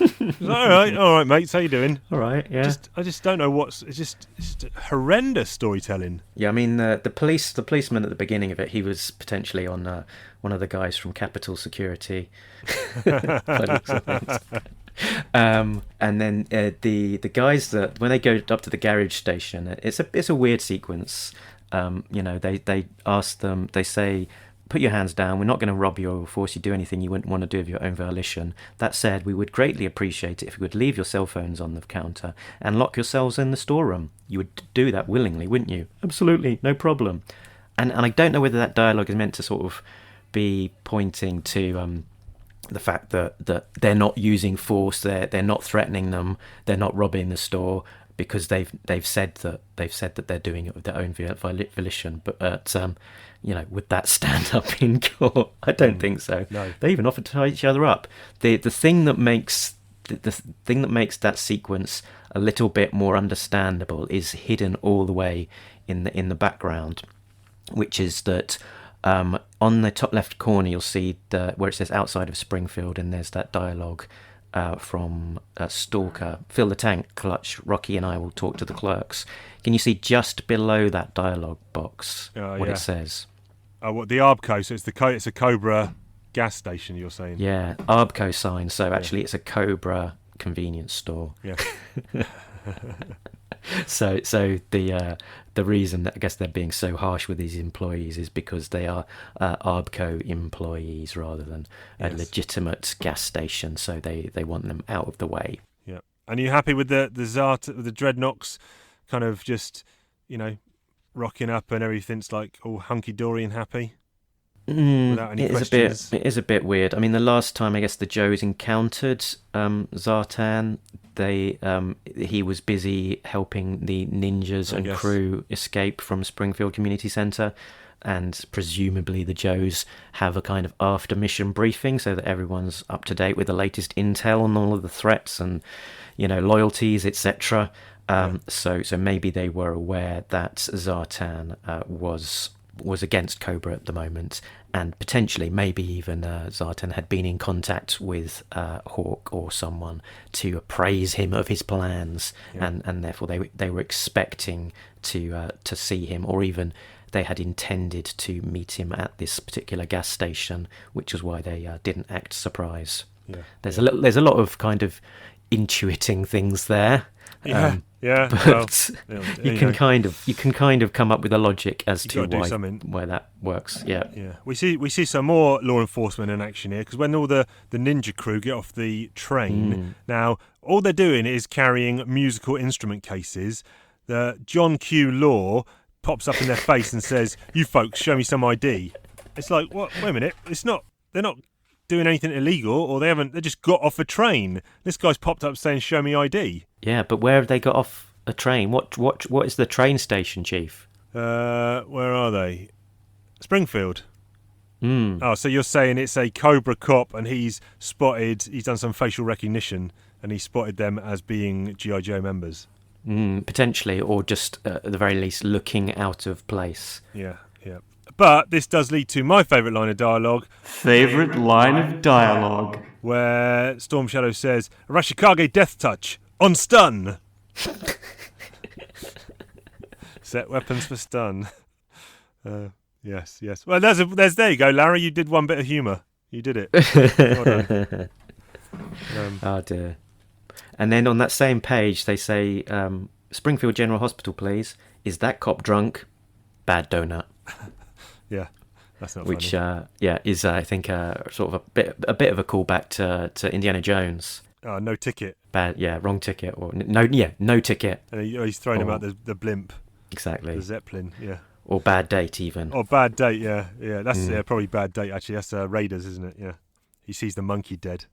S1: all right, mates, how you doing?
S4: All right, yeah.
S1: I just don't know it's just horrendous storytelling.
S4: Yeah, I mean the policeman at the beginning of it, he was potentially on one of the guys from Capital Security. And then the guys that when they go up to the garage station, it's a weird sequence. They ask them, they say, "Put your hands down. We're not going to rob you or force you to do anything you wouldn't want to do of your own volition. That said, we would greatly appreciate it if you would leave your cell phones on the counter and lock yourselves in the storeroom. You would do that willingly, wouldn't you?" "Absolutely, no problem." And I don't know whether that dialogue is meant to sort of be pointing to the fact that they're not using force, they're not threatening them, they're not robbing the store, because they've said that they're doing it of their own volition. But would that stand up in court? I don't think so.
S1: No.
S4: They even offered to tie each other up. The thing that makes that sequence a little bit more understandable is hidden all the way in the background, which is that on the top left corner you'll see where it says outside of Springfield, and there's that dialogue from Stalker, fill the tank, clutch, Rocky and I will talk to the clerks. Can you see just below that dialogue box what it says?
S1: What, the Arbco? So it's a Cobra gas station, you're saying?
S4: Yeah, Arbco sign. So actually it's a Cobra convenience store.
S1: Yeah.
S4: So the reason that I guess they're being so harsh with these employees is because they are Arbco employees rather than a legitimate gas station. So they want them out of the way.
S1: Yeah. And are you happy with the Dreadnoks kind of just, rocking up and everything's like all hunky dory and happy? Without any questions?
S4: It is a bit weird. I mean, the last time I guess the Joes encountered Zartan, he was busy helping the ninjas and crew escape from Springfield Community Centre, and presumably the Joes have a kind of after mission briefing so that everyone's up to date with the latest intel on all of the threats and loyalties, etc. So maybe they were aware that Zartan was against Cobra at the moment, and potentially maybe even Zartan had been in contact with Hawk or someone to appraise him of his plans, and therefore they were expecting to see him, or even they had intended to meet him at this particular gas station, which is why they didn't act surprised. There's a lot of kind of intuiting things there. But you can kind of come up with a logic as to why that works. Yeah.
S1: We see some more law enforcement in action here, because when all the ninja crew get off the train, now all they're doing is carrying musical instrument cases. The John Q. Law pops up in their face and says, "You folks, show me some ID." It's like, what? Wait a minute. It's not. They're not doing anything illegal, or they just got off a train. This guy's popped up saying, "Show me ID." Yeah,
S4: but where have they got off a train? What is the train station, Chief?
S1: Where are they? Springfield. Oh, so you're saying it's a Cobra cop, and he's done some facial recognition, and he spotted them as being G.I. Joe members?
S4: Potentially, or just at the very least looking out of place.
S1: Yeah. But this does lead to my favourite line of dialogue.
S2: Favorite line of dialogue.
S1: Where Storm Shadow says, "Arashikage death touch, on stun." Set weapons for stun. Yes. Well, there you go, Larry. You did one bit of humour. You did it. Well done.
S4: Oh dear. And then on that same page, they say, "Springfield General Hospital, please. Is that cop drunk? Bad donut."
S1: Yeah, that's not
S4: which,
S1: funny.
S4: is I think sort of a bit of a callback to Indiana Jones.
S1: Oh, no ticket.
S4: Bad, wrong ticket, or no ticket.
S1: And he's throwing him out the blimp.
S4: Exactly.
S1: The Zeppelin, yeah.
S4: Or bad date, even.
S1: Or bad date, yeah. That's probably bad date. Actually, that's Raiders, isn't it? Yeah. He sees the monkey dead.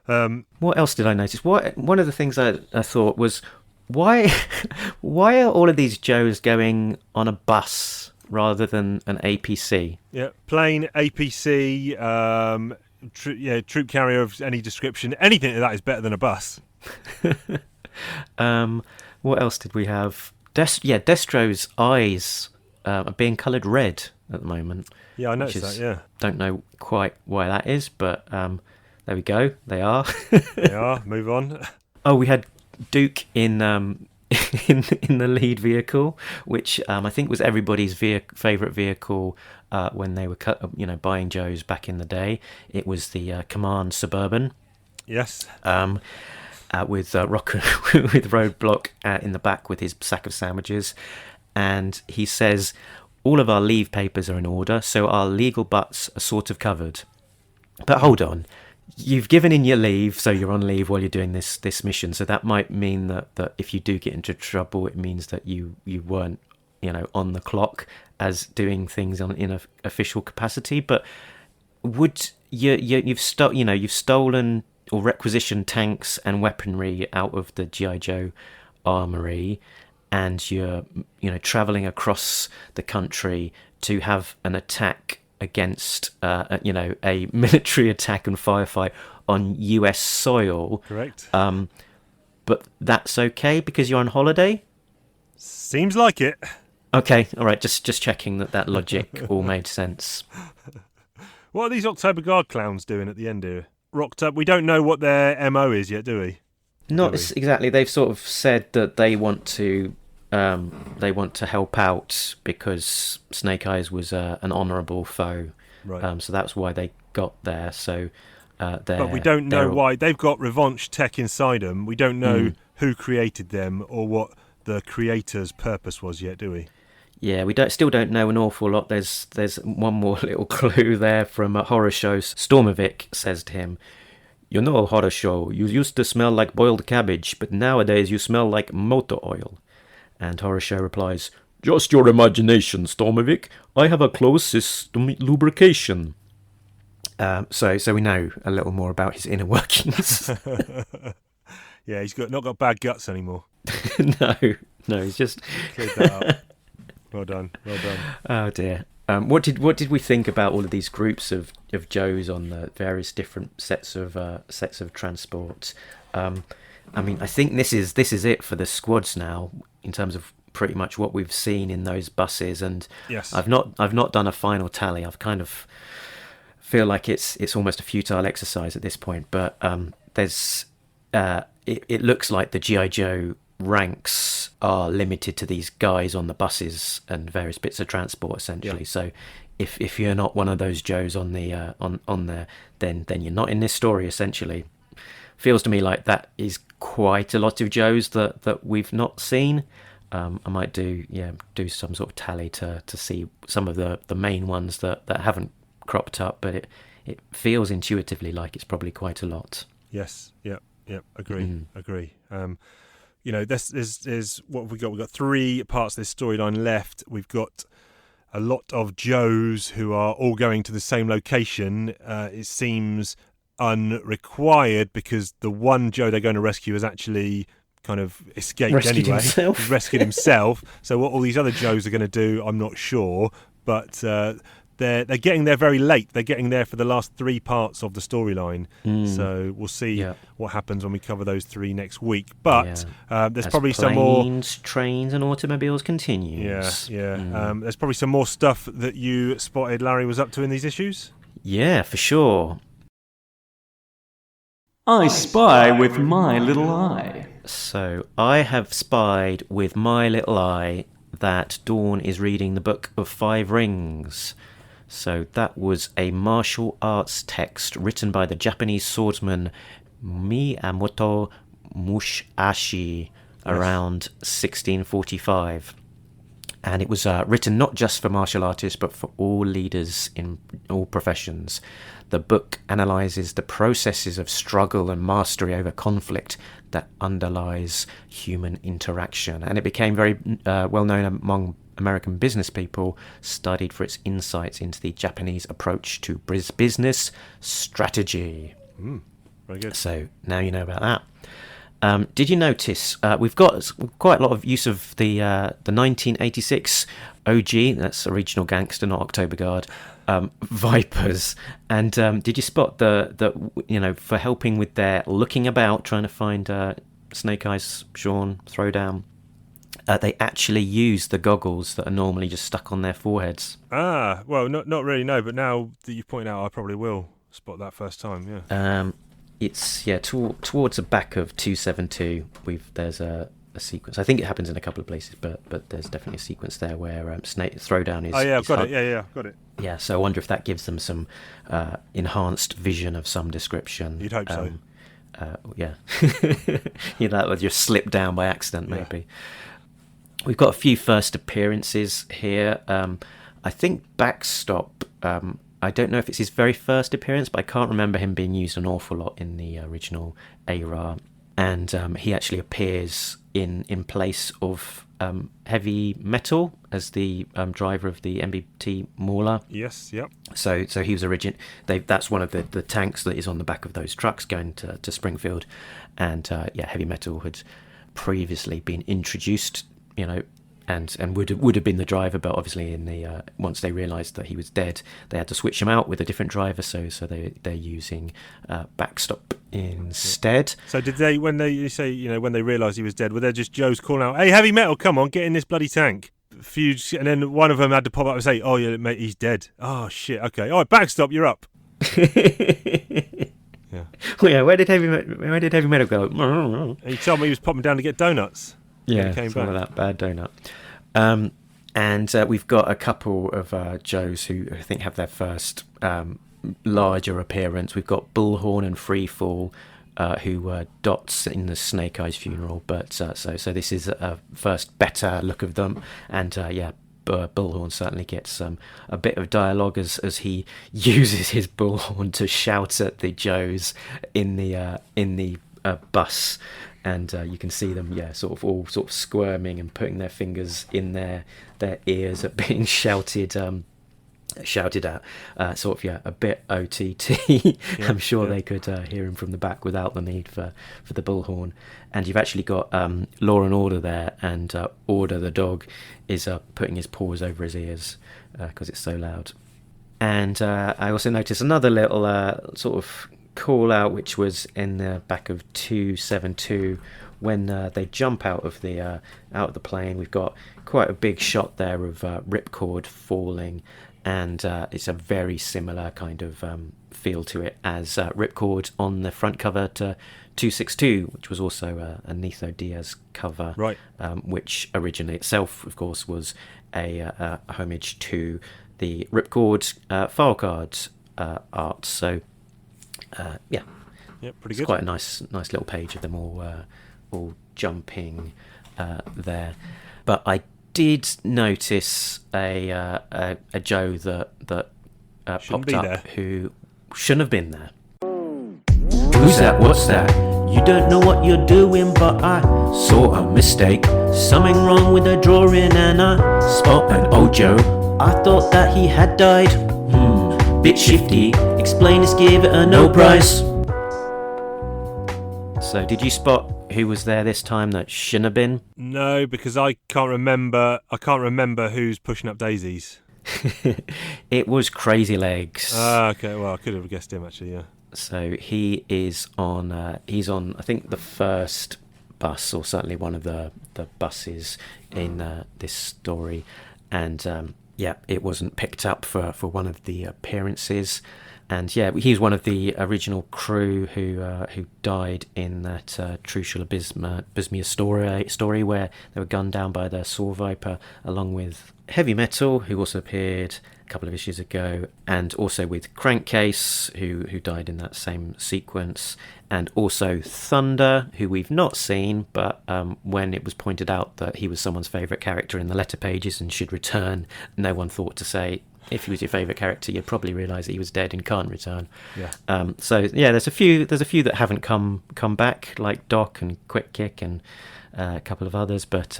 S4: What else did I notice? One of the things I thought was, why are all of these Joes going on a bus rather than an APC?
S1: Yeah, plane, APC, troop carrier of any description. Anything like that is better than a bus.
S4: What else did we have? Destro's eyes are being coloured red at the moment.
S1: Yeah, I noticed that, yeah.
S4: Don't know quite why that is, but there we go. They are.
S1: They are. Move on.
S4: Oh, we had Duke in in the lead vehicle, which I think was everybody's favourite vehicle when they were buying Joes back in the day. It was the Command Suburban.
S1: Yes.
S4: With Roadblock in the back with his sack of sandwiches, and he says, "All of our leave papers are in order, so our legal butts are sort of covered." But hold on. You've given in your leave, so you're on leave while you're doing this mission. So that might mean that if you do get into trouble, it means that you weren't, on the clock as doing things in an official capacity. But would you've stolen or requisitioned tanks and weaponry out of the GI Joe armory, and you're traveling across the country to have an attack against a military attack and firefight on US soil.
S1: Correct.
S4: But that's okay because you're on holiday?
S1: Seems like it.
S4: Okay, all right, just checking that logic all made sense.
S1: What are these October Guard clowns doing at the end here? Rocked up. We don't know what their MO is yet, do we?
S4: Not exactly. They've sort of said that they want to help out because Snake Eyes was an honourable foe.
S1: Right.
S4: So that's why they got there. So
S1: but we don't know why. They've got Revanche tech inside them. We don't know who created them or what the creator's purpose was yet, do we?
S4: Yeah, we still don't know an awful lot. There's one more little clue there from a horror show. Stormovic says to him, "You know, horror show, you used to smell like boiled cabbage, but nowadays you smell like motor oil." And horror show replies, "Just your imagination, Stormovic. I have a closed system lubrication." So we know a little more about his inner workings.
S1: Yeah, he's not got bad guts anymore.
S4: No, he's just
S1: cleared that up. Well done.
S4: Oh dear. What did we think about all of these groups of Joes on the various different sets of transport? I mean, I think this is it for the squads now in terms of pretty much what we've seen in those buses. And
S1: yes,
S4: I've not done a final tally. I've kind of feel like it's almost a futile exercise at this point. But there's it looks like the GI Joe ranks are limited to these guys on the buses and various bits of transport essentially. Yeah. So if you're not one of those Joes on the on there, then you're not in this story essentially. Feels to me like that is quite a lot of Joes that we've not seen. I might do some sort of tally to see some of the main ones that haven't cropped up, but it feels intuitively like it's probably quite a lot.
S1: Yes, yep, agree. This is what we've got. We've got 3 parts of this storyline left. We've got a lot of Joes who are all going to the same location. It seems unrequired because the one Joe they're going to rescue has actually kind of escaped anyway. He's rescued himself. So what all these other Joes are going to do, I'm not sure. But they're getting there very late. They're getting there for the last 3 parts of the storyline. So we'll see what happens when we cover those 3 next week. But there's probably some more
S4: planes, trains, and automobiles continues.
S1: There's probably some more stuff that you spotted Larry was up to in these issues.
S4: Yeah, for sure.
S2: I spy with my little eye.
S4: So I have spied with my little eye that Dawn is reading the Book of 5 Rings. So that was a martial arts text written by the Japanese swordsman Miyamoto Musashi around 1645. And it was written not just for martial artists, but for all leaders in all professions. The book analyses the processes of struggle and mastery over conflict that underlies human interaction. And it became very well known among American business people, studied for its insights into the Japanese approach to business strategy.
S1: Very good.
S4: So now you know about that. Did you notice we've got quite a lot of use of the 1986 OG, that's Original Gangster, not October Guard, Vipers. And did you spot the for helping with their looking about, trying to find Snake Eyes, Sean, Throwdown? They actually use the goggles that are normally just stuck on their foreheads.
S1: Well, not really, no. But now that you point out, I probably will spot that first time. Yeah.
S4: It's towards the back of 272. There's a sequence. I think it happens in a couple of places, but there's definitely a sequence there where Snake Throwdown is.
S1: Oh yeah, I've got it. Yeah, got it.
S4: Yeah, so I wonder if that gives them some enhanced vision of some description.
S1: You'd hope so.
S4: Yeah, that would just slip down by accident, maybe. Yeah. We've got a few first appearances here. I think Backstop. I don't know if it's his very first appearance, but I can't remember him being used an awful lot in the original ARA. And he actually appears in place of Heavy Metal as the driver of the MBT Mauler.
S1: Yes, yep.
S4: So he was that's one of the tanks that is on the back of those trucks going to Springfield, and Heavy Metal had previously been introduced, and would have been the driver, but obviously in the once they realised that he was dead, they had to switch him out with a different driver. So they're using Backstop instead.
S1: So did they, when they realised he was dead, were there just Joes calling out, "Hey, Heavy Metal, come on, get in this bloody tank"? And then one of them had to pop up and say, "Oh yeah, mate, he's dead." Oh shit. Okay. All right, Backstop, you're up. Yeah.
S4: Well, yeah. Where did Heavy Metal go?
S1: He told me he was popping down to get donuts.
S4: Yeah,
S1: came
S4: some
S1: back.
S4: of that bad donut. And we've got a couple of Joes who I think have their first larger appearance. We've got Bullhorn and Freefall, who were dots in the Snake Eyes funeral. But so this is a first better look of them. And Bullhorn certainly gets a bit of dialogue as he uses his bullhorn to shout at the Joes in the bus. And you can see them, sort of squirming and putting their fingers in their ears at being shouted at. A bit OTT. I'm sure they could hear him from the back without the need for the bullhorn. And you've actually got Law and Order there, and Order the dog is putting his paws over his ears because it's so loud. And I also noticed another little sort of call out, which was in the back of 272 when they jump out of the plane. We've got quite a big shot there of Ripcord falling, and it's a very similar kind of feel to it as Ripcord on the front cover to 262, which was also a Nitho Diaz cover,
S1: right?
S4: Which originally itself, of course, was a homage to the Ripcord file cards art. So pretty
S1: good.
S4: It's quite a nice little page of them all jumping there. But I did notice a Joe that popped up
S1: there.
S4: who shouldn't have been there. Who's that? What's that? You don't know what you're doing, but I saw a mistake. Something wrong with the drawing, and I spot an old Joe. I thought that he had died. Bit shifty. Explain this, give it a no price. So did you spot who was there this time that shouldn't have been?
S1: No, because I can't remember who's pushing up daisies.
S4: It was Crazy Legs.
S1: Okay, well I could have guessed him actually, yeah.
S4: So he is on I think the first bus, or certainly one of the buses in this story, and it wasn't picked up for one of the appearances. And he's one of the original crew who died in that Trucial Bismuth story where they were gunned down by the Saw Viper, along with Heavy Metal, who also appeared a couple of issues ago, and also with Crankcase, who died in that same sequence, and also Thunder, who we've not seen, but when it was pointed out that he was someone's favourite character in the letter pages and should return, no one thought to say, if he was your favourite character, you'd probably realise that he was dead and can't return. Yeah. There's a few that haven't come back, like Doc and Quick Kick and a couple of others, but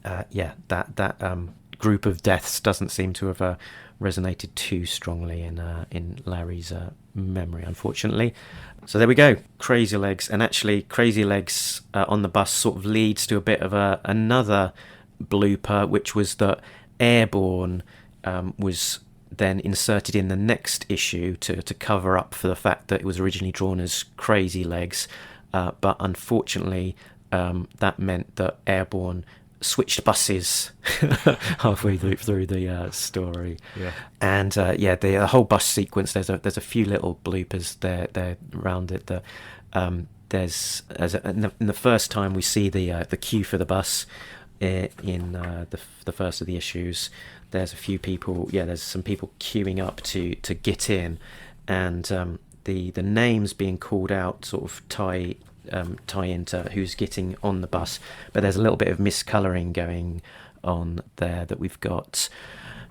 S4: that group of deaths doesn't seem to have resonated too strongly in Larry's memory, unfortunately. So there we go, Crazy Legs. And actually, Crazy Legs on the bus sort of leads to a bit of another blooper, which was that Airborne was then inserted in the next issue to cover up for the fact that it was originally drawn as Crazy Legs, but unfortunately that meant that Airborne switched buses halfway through the story. And the whole bus sequence, there's a few little bloopers there around it. In the first time we see the queue for the bus in the first of the issues, there's a few people, there's some people queuing up to get in, and the names being called out sort of tie into who's getting on the bus, but there's a little bit of miscolouring going on there. That we've got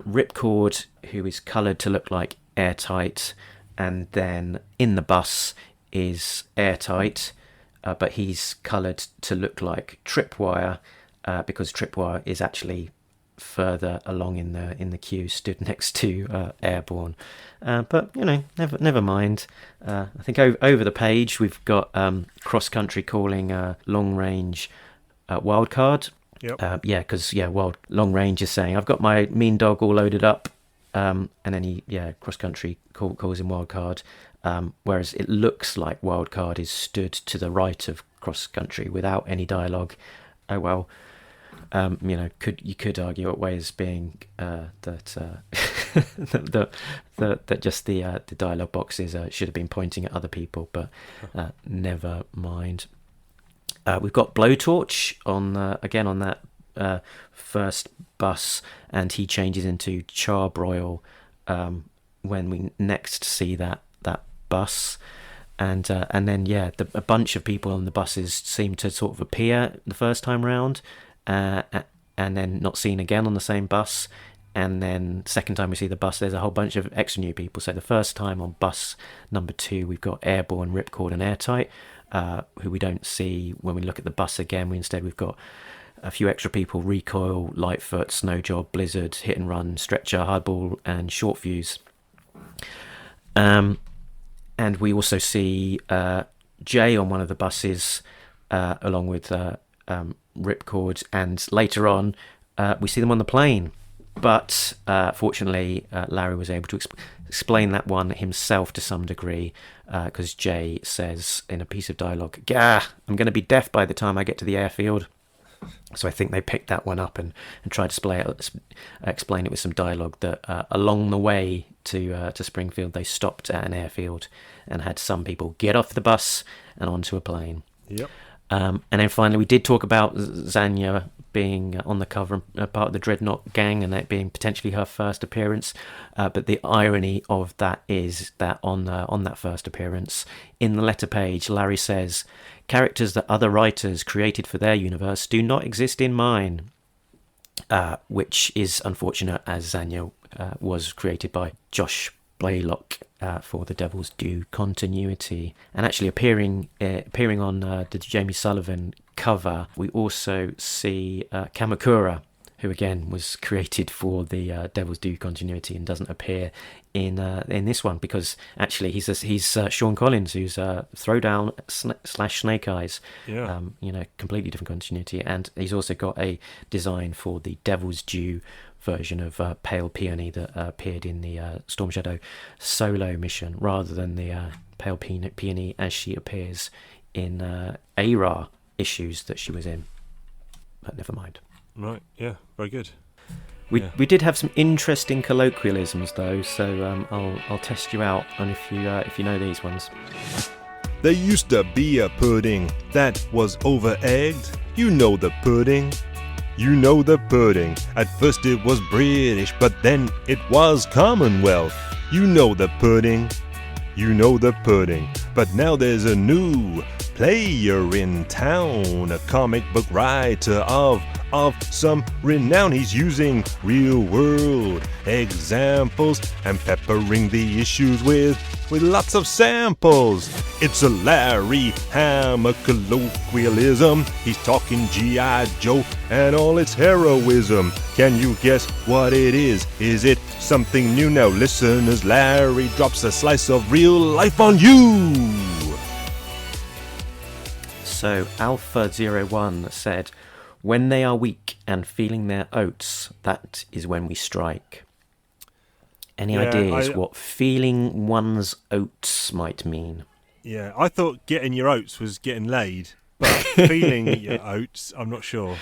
S4: Ripcord, who is coloured to look like Airtight, and then in the bus is Airtight, but he's coloured to look like Tripwire, because Tripwire is actually further along in the queue, stood next to Airborne. But never mind. I think over the page we've got Cross Country calling long range wildcard.
S1: Yep.
S4: Because long range is saying I've got my mean dog all loaded up, and then Cross Country calls him wildcard. Whereas it looks like wildcard is stood to the right of Cross Country without any dialogue. Oh well. You could argue it way as being that that just the dialogue boxes should have been pointing at other people, but never mind. We've got Blowtorch on that first bus, and he changes into Charbroil when we next see that bus. And then a bunch of people on the buses seem to sort of appear the first time round, and then not seen again on the same bus. And then second time we see the bus, there's a whole bunch of extra new people. So the first time on bus number 2, we've got Airborne, Ripcord and Airtight, who we don't see when we look at the bus again. We've got a few extra people: Recoil, Lightfoot, Snowjob, Blizzard, Hit and Run, Stretcher, Hardball and Short Fuse. And we also see Jay on one of the buses, along with Ripcord, and later on we see them on the plane. But fortunately, Larry was able to explain that one himself to some degree, because Jay says in a piece of dialogue, "Gah, I'm going to be deaf by the time I get to the airfield." So I think they picked that one up and tried to explain it with some dialogue that along the way to Springfield, they stopped at an airfield and had some people get off the bus and onto a plane.
S1: Yep.
S4: And then finally, we did talk about Zanya being on the cover, part of the Dreadnought gang, and that being potentially her first appearance. But the irony of that is that on that first appearance, in the letter page, Larry says, "Characters that other writers created for their universe do not exist in mine," which is unfortunate, as Zanya was created by Josh Blaylock for the Devil's Due continuity, and actually appearing on the Jamie Sullivan cover. We also see Kamakura, who again was created for the Devil's Due continuity and doesn't appear in this one, because actually he's Sean Collins, who's Throwdown / Snake Eyes.
S1: Yeah.
S4: Completely different continuity, and he's also got a design for the Devil's Due version of Pale Peony that appeared in the Storm Shadow solo mission, rather than the Pale Peony as she appears in ARA issues that she was in. But never mind.
S1: Right, yeah, very good.
S4: We did have some interesting colloquialisms though, so I'll test you out on if you know these ones.
S1: There used to be a pudding that was over-egged. You know the pudding. You know the pudding. At first it was British, but then it was Commonwealth. You know the pudding. You know the pudding. But now there's a new player in town, a comic book writer of some renown. He's using real-world examples and peppering the issues with lots of samples. It's a Larry Hammer colloquialism. He's talking G.I. Joe and all its heroism. Can you guess what it is? Is it something new? Now listen as Larry drops a slice of real life on you.
S4: So Alpha01 said, "When they are weak and feeling their oats, that is when we strike." Any ideas what feeling one's oats might mean?
S1: Yeah, I thought getting your oats was getting laid, but feeling your oats, I'm not sure.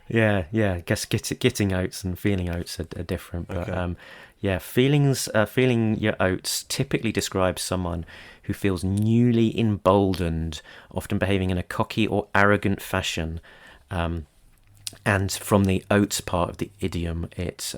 S4: Yeah, I guess getting oats and feeling oats are different. But
S1: Okay.
S4: feeling your oats typically describes someone who feels newly emboldened, often behaving in a cocky or arrogant fashion. And from the oats part of the idiom, it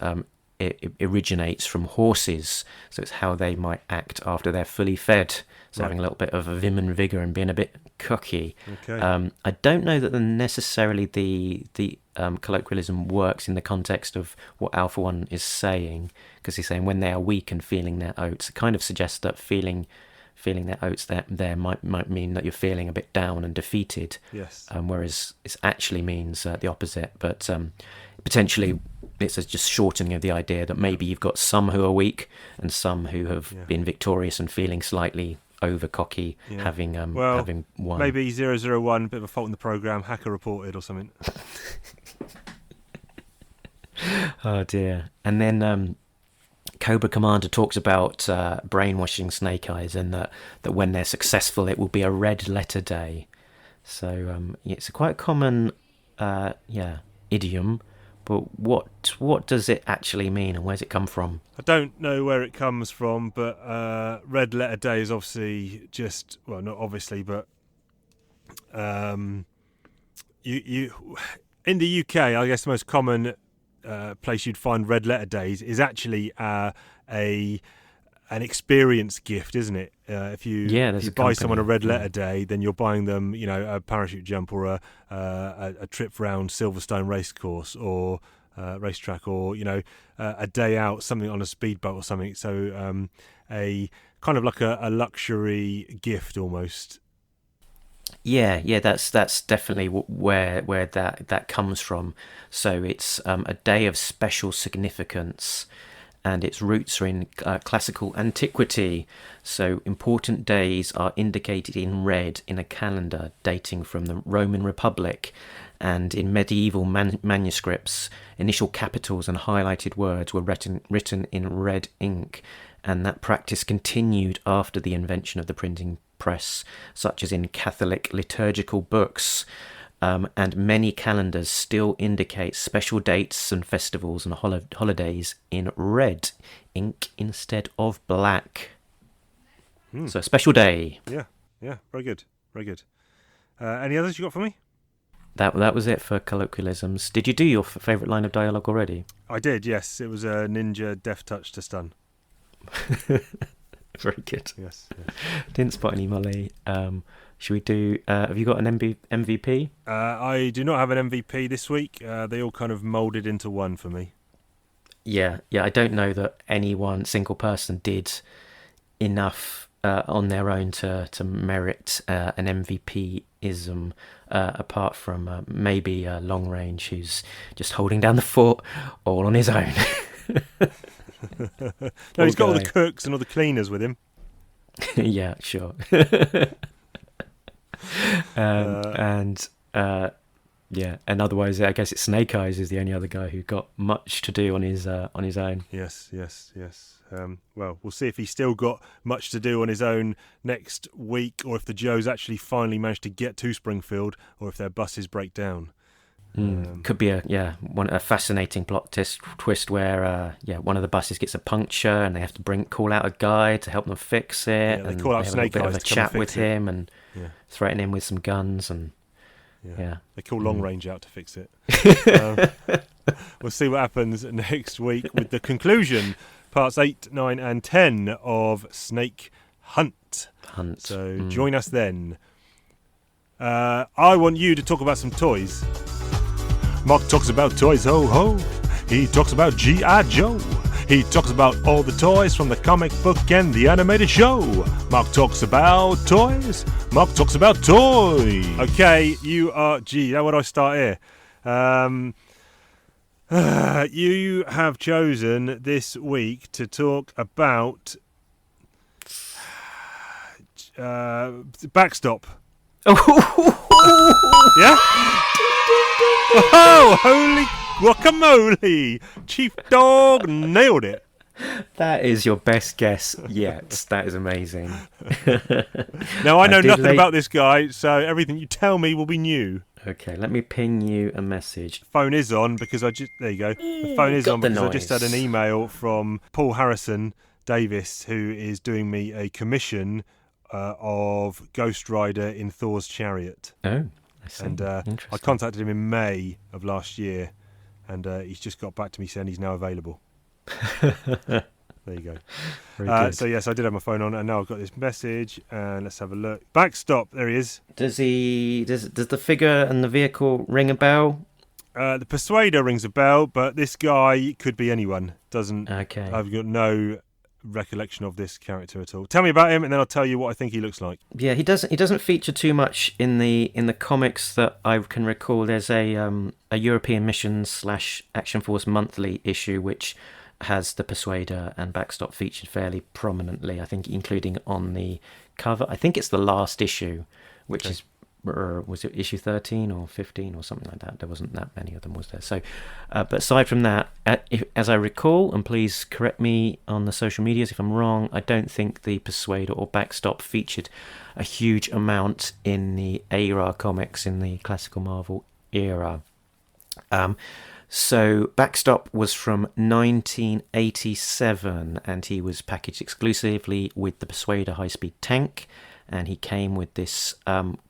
S4: originates from horses, so it's how they might act after they're fully fed. So having a little bit of vim and vigour and being a bit cocky.
S1: Okay.
S4: I don't know that necessarily the colloquialism works in the context of what Alpha One is saying, because he's saying when they are weak and feeling their oats. It kind of suggests that feeling feeling their oats there might mean that you're feeling a bit down and defeated.
S1: Yes.
S4: Whereas it actually means the opposite. But potentially it's just shortening of the idea that maybe you've got some who are weak and some who have been victorious and feeling slightly over cocky, having won.
S1: Maybe 001, bit of a fault in the program, hacker reported or something.
S4: Oh dear. And then Cobra Commander talks about brainwashing Snake Eyes, and that when they're successful it will be a red letter day. So it's a quite common idiom, but what does it actually mean, and where's it come from?
S1: I don't know where it comes from, but red letter day is obviously just, well, not obviously, but you in the UK, I guess the most common place you'd find red letter days is actually an experience gift, isn't it? If you buy someone a red letter day, then you're buying them, a parachute jump or a trip round Silverstone racecourse or racetrack, or a day out, something on a speedboat or something. So a kind of like a luxury gift almost.
S4: Yeah, that's definitely where that comes from. So it's a day of special significance, and its roots are in classical antiquity. So important days are indicated in red in a calendar dating from the Roman Republic, and in medieval manuscripts, initial capitals and highlighted words were written in red ink, and that practice continued after the invention of the printing press, such as in Catholic liturgical books. And many calendars still indicate special dates and festivals and holidays in red ink instead of black. So a special day.
S1: Yeah, very good. Any others you got for me?
S4: That was it for colloquialisms. Did you do your favourite line of dialogue already?
S1: I did, yes. It was a ninja death touch to stun.
S4: Very good.
S1: Yes.
S4: Didn't spot any Molly. Should we do... have you got an MVP?
S1: I do not have an MVP this week. They all kind of moulded into one for me.
S4: Yeah. I don't know that any one single person did enough on their own to merit an MVP-ism, apart from maybe Long Range, who's just holding down the fort all on his own.
S1: No, he's got all the cooks and all the cleaners with him.
S4: Yeah, sure. And otherwise, I guess it's Snake Eyes is the only other guy who got much to do on his own.
S1: Yes. Well, we'll see if he's still got much to do on his own next week, or if the Joes actually finally manage to get to Springfield, or if their buses break down.
S4: Could be a fascinating plot twist where one of the buses gets a puncture and they have to call out a guy to help them fix it.
S1: Yeah, they call out Snake Eyes
S4: to have a chat with him and threaten him with some guns and
S1: they call Long Range out to fix it. We'll see what happens next week with the conclusion, parts 8, 9 and 10 of Snake Hunt. So join us then. I want you to talk about some toys. Mark talks about toys, ho ho. He talks about G.I. Joe. He talks about all the toys from the comic book and the animated show. Mark talks about toys. Mark talks about toys. Okay, how would I start here? You have chosen this week to talk about Backstop. Yeah? Oh, holy guacamole! Chief Dog nailed it.
S4: That is your best guess yet. That is amazing.
S1: Now, I know nothing about this guy, so everything you tell me will be new.
S4: Okay, let me ping you a message.
S1: Phone is on because there you go. The phone is on because I just had an email from Paul Harrison Davis, who is doing me a commission of Ghost Rider in Thor's Chariot.
S4: Oh, I see.
S1: And I contacted him in May of last year, and he's just got back to me saying he's now available. There you go.
S4: Very good.
S1: So yes, I did have my phone on, and now I've got this message, and let's have a look. Backstop, there he is.
S4: Does the figure and the vehicle ring a bell?
S1: The Persuader rings a bell, but this guy could be anyone. Doesn't.
S4: Okay.
S1: I've got no recollection of this character at all. Tell me about him, and then I'll tell you what I think he looks like.
S4: Yeah, he doesn't feature too much in the comics that I can recall. There's a European Missions / Action Force monthly issue which has the Persuader and Backstop featured fairly prominently. I think including on the cover. I think it's the last issue, which is. Was it issue 13 or 15 or something like that? There wasn't that many of them, was there? So, but aside from that, as I recall, and please correct me on the social medias if I'm wrong, I don't think the Persuader or Backstop featured a huge amount in the era comics in the classical Marvel era. So Backstop was from 1987, and he was packaged exclusively with the Persuader high-speed tank. And he came with this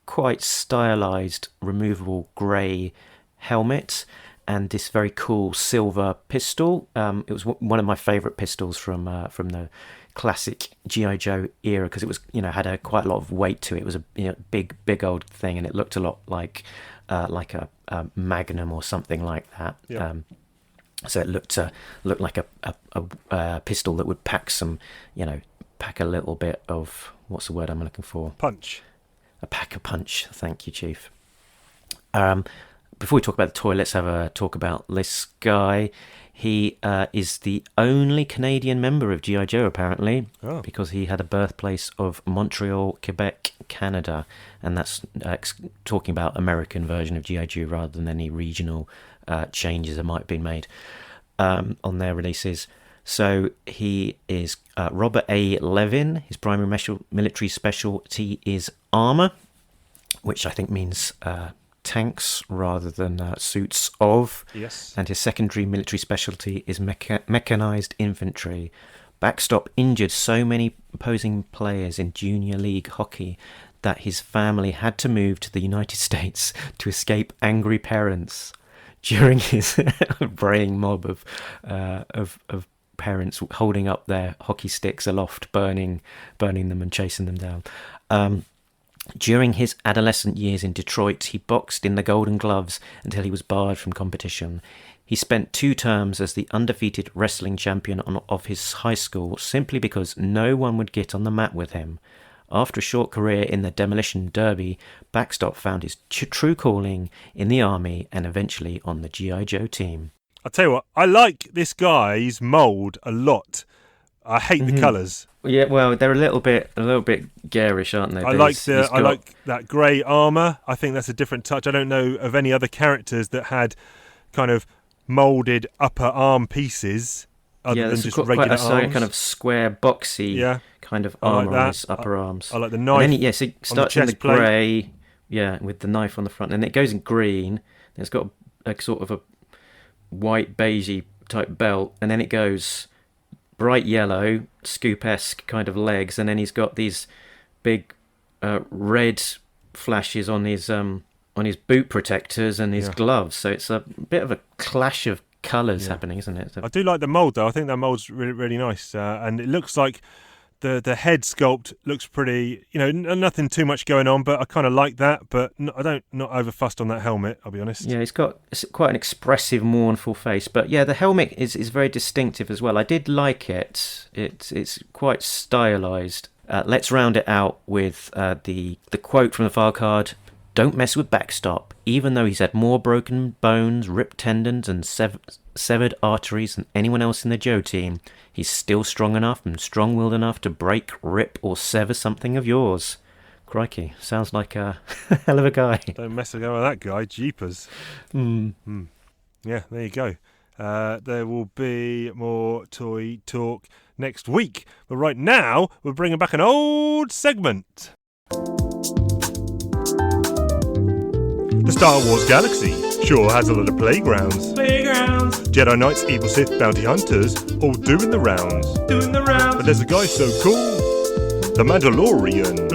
S4: quite stylized removable grey helmet and this very cool silver pistol. It was one of my favourite pistols from the classic G.I. Joe era, because it was, had quite a lot of weight to it. It was a big old thing, and it looked a lot like a Magnum or something like that.
S1: Yeah.
S4: So it looked like a pistol that would pack a little bit of, what's the word I'm looking for?
S1: Punch.
S4: A pack a punch. Thank you, Chief. Before we talk about the toy, let's have a talk about this guy. He is the only Canadian member of G.I. Joe, apparently, because he had a birthplace of Montreal, Quebec, Canada, and that's talking about American version of G.I. Joe rather than any regional changes that might have been made on their releases. So he is Robert A. Levin. His primary military specialty is armour, which I think means tanks rather than suits of.
S1: Yes.
S4: And his secondary military specialty is mechanised infantry. Backstop injured so many opposing players in junior league hockey that his family had to move to the United States to escape angry parents. During his braying mob of parents holding up their hockey sticks aloft, burning them and chasing them down. During his adolescent years in Detroit, he boxed in the Golden Gloves until he was barred from competition. He spent 2 terms as the undefeated wrestling champion of his high school simply because no one would get on the mat with him. After a short career in the demolition derby, Backstop found his true calling in the army and eventually on the G.I. Joe team.
S1: I'll tell you what, I like this guy's mould a lot. I hate the colours.
S4: Yeah, well, they're a little bit garish, aren't they?
S1: I like that grey armour. I think that's a different touch. I don't know of any other characters that had kind of moulded upper arm pieces other than just regular arms.
S4: Quite a kind of square, boxy kind of armour on his upper arms.
S1: I like the knife.
S4: And then so it starts in the grey, with the knife on the front, and it goes in green. And it's got a sort of a white beigey type belt, and then it goes bright yellow scoop-esque kind of legs, and then he's got these big red flashes on his boot protectors and his gloves. So it's a bit of a clash of colours happening, isn't it?
S1: I do like the mould though. I think that mould's really, really nice, and it looks like the head sculpt looks pretty, nothing too much going on, but I kind of like that. But not over fussed on that helmet, I'll be honest. Yeah,
S4: it's quite an expressive, mournful face. But yeah, the helmet is very distinctive as well. I did like it. It's quite stylised. Let's round it out with the quote from the file card. Don't mess with Backstop. Even though he's had more broken bones, ripped tendons, and severed arteries than anyone else in the Joe team, he's still strong enough and strong-willed enough to break, rip, or sever something of yours. Crikey, sounds like a hell of a guy.
S1: Don't mess with that guy, jeepers. Yeah, there you go. There will be more toy talk next week. But right now, we're bringing back an old segment. The Star Wars galaxy sure has a lot of playgrounds. Jedi Knights, evil Sith, bounty hunters, all doing the rounds. But there's a guy so cool, the Mandalorian.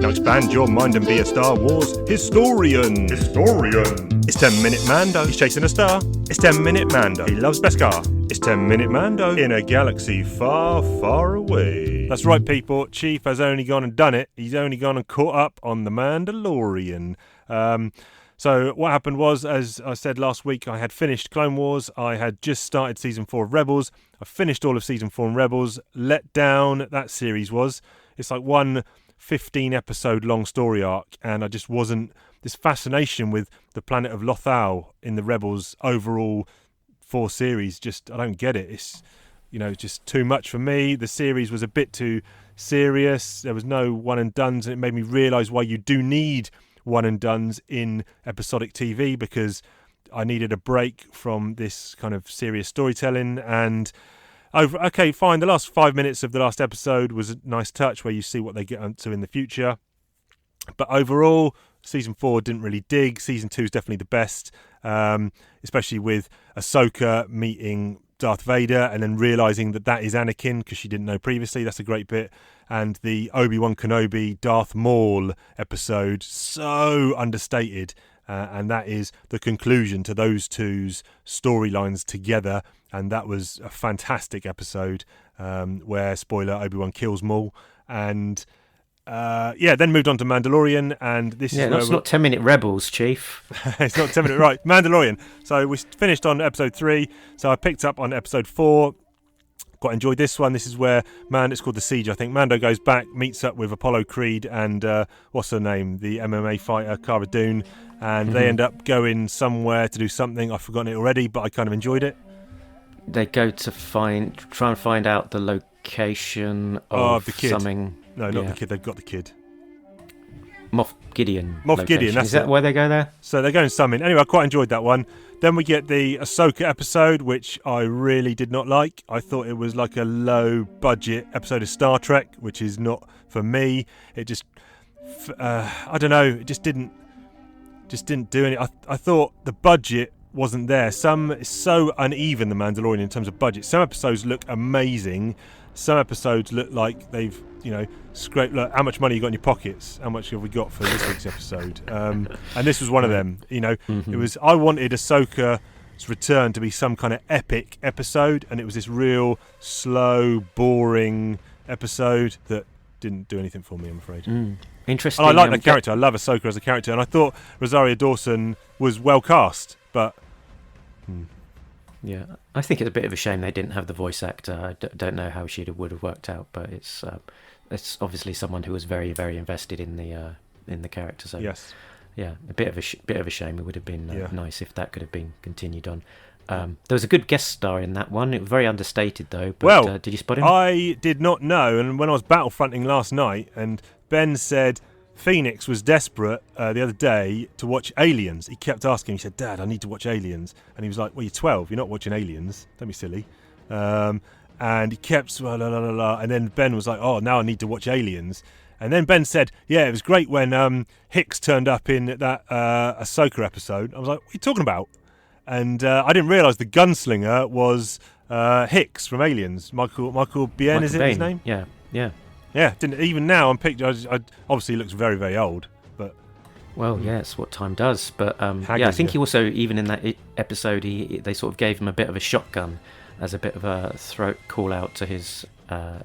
S1: Now expand your mind and be a Star Wars historian. It's 10-Minute Mando. He's chasing a star. It's 10-Minute Mando. He loves Beskar. It's 10-Minute Mando in a galaxy far, far away. That's right, people. Chief has only gone and done it. He's only gone and caught up on the Mandalorian. So what happened was, as I said last week, I had finished Clone Wars. I had just started season 4 of Rebels. I finished all of season 4 in Rebels. Let down that series was. It's like one 15-episode long story arc, and I just wasn't... This fascination with the planet of Lothal in the Rebels overall 4 series, just I don't get it. It's, just too much for me. The series was a bit too serious. There was no one and dones, and it made me realise why you do need one and dones in episodic TV, because I needed a break from this kind of serious storytelling. And okay, fine, the last 5 minutes of the last episode was a nice touch where you see what they get onto in the future, but overall season 4 didn't really dig. Season 2 is definitely the best, especially with Ahsoka meeting Darth Vader and then realising that is Anakin, because she didn't know previously. That's a great bit. And the Obi-Wan Kenobi Darth Maul episode, so understated, and that is the conclusion to those two's storylines together. And that was a fantastic episode where, spoiler, Obi-Wan kills Maul. And then moved on to Mandalorian, and this is where...
S4: it's not 10-minute Rebels, Chief.
S1: It's not 10-minute, right. Mandalorian. So we finished on episode 3, so I picked up on episode 4. Quite enjoyed this one. This is where, it's called The Siege, I think. Mando goes back, meets up with Apollo Creed and, what's her name, the MMA fighter, Cara Dune, and they end up going somewhere to do something. I've forgotten it already, but I kind of enjoyed it.
S4: They go to try and find out the location of
S1: the kid.
S4: something...
S1: No, not the kid. They've got the kid.
S4: Moff Gideon.
S1: Gideon. That's
S4: Is that why they go there?
S1: So they're going summon. Anyway, I quite enjoyed that one. Then we get the Ahsoka episode, which I really did not like. I thought it was like a low-budget episode of Star Trek, which is not for me. It just, I don't know. It just didn't do any. I thought the budget wasn't there. It's so uneven, The Mandalorian, in terms of budget. Some episodes look amazing. Some episodes look like they've, scraped. Look, how much money you got in your pockets? How much have we got for this week's episode? And this was one of them. It was. I wanted Ahsoka's return to be some kind of epic episode, and it was this real slow, boring episode that didn't do anything for me, I'm afraid.
S4: Interesting.
S1: And I like that character. I love Ahsoka as a character, and I thought Rosario Dawson was well cast, but.
S4: Yeah, I think it's a bit of a shame they didn't have the voice actor. I don't know how she would have worked out, but it's obviously someone who was very, very invested in the character. So
S1: yes,
S4: yeah, a bit of a shame. It would have been nice if that could have been continued on. There was a good guest star in that one. It was very understated though. But, did you spot him?
S1: I did not know, and when I was battlefronting last night, and Ben said Phoenix was desperate the other day to watch Aliens. He kept asking, he said, Dad, I need to watch Aliens. And he was like, well, you're 12, you're not watching Aliens. Don't be silly. And he kept, la, la, la, la. And then Ben was like, oh, now I need to watch Aliens. And then Ben said, yeah, it was great when Hicks turned up in that Ahsoka episode. I was like, what are you talking about? And I didn't realise the gunslinger was Hicks from Aliens. Michael Biehn, is it his name?
S4: Yeah.
S1: Yeah, didn't even now I'm picturing. Obviously, he looks very, very old, but
S4: well, yeah, it's what time does. But I think he also, even in that episode, they sort of gave him a bit of a shotgun as a bit of a throat call out to his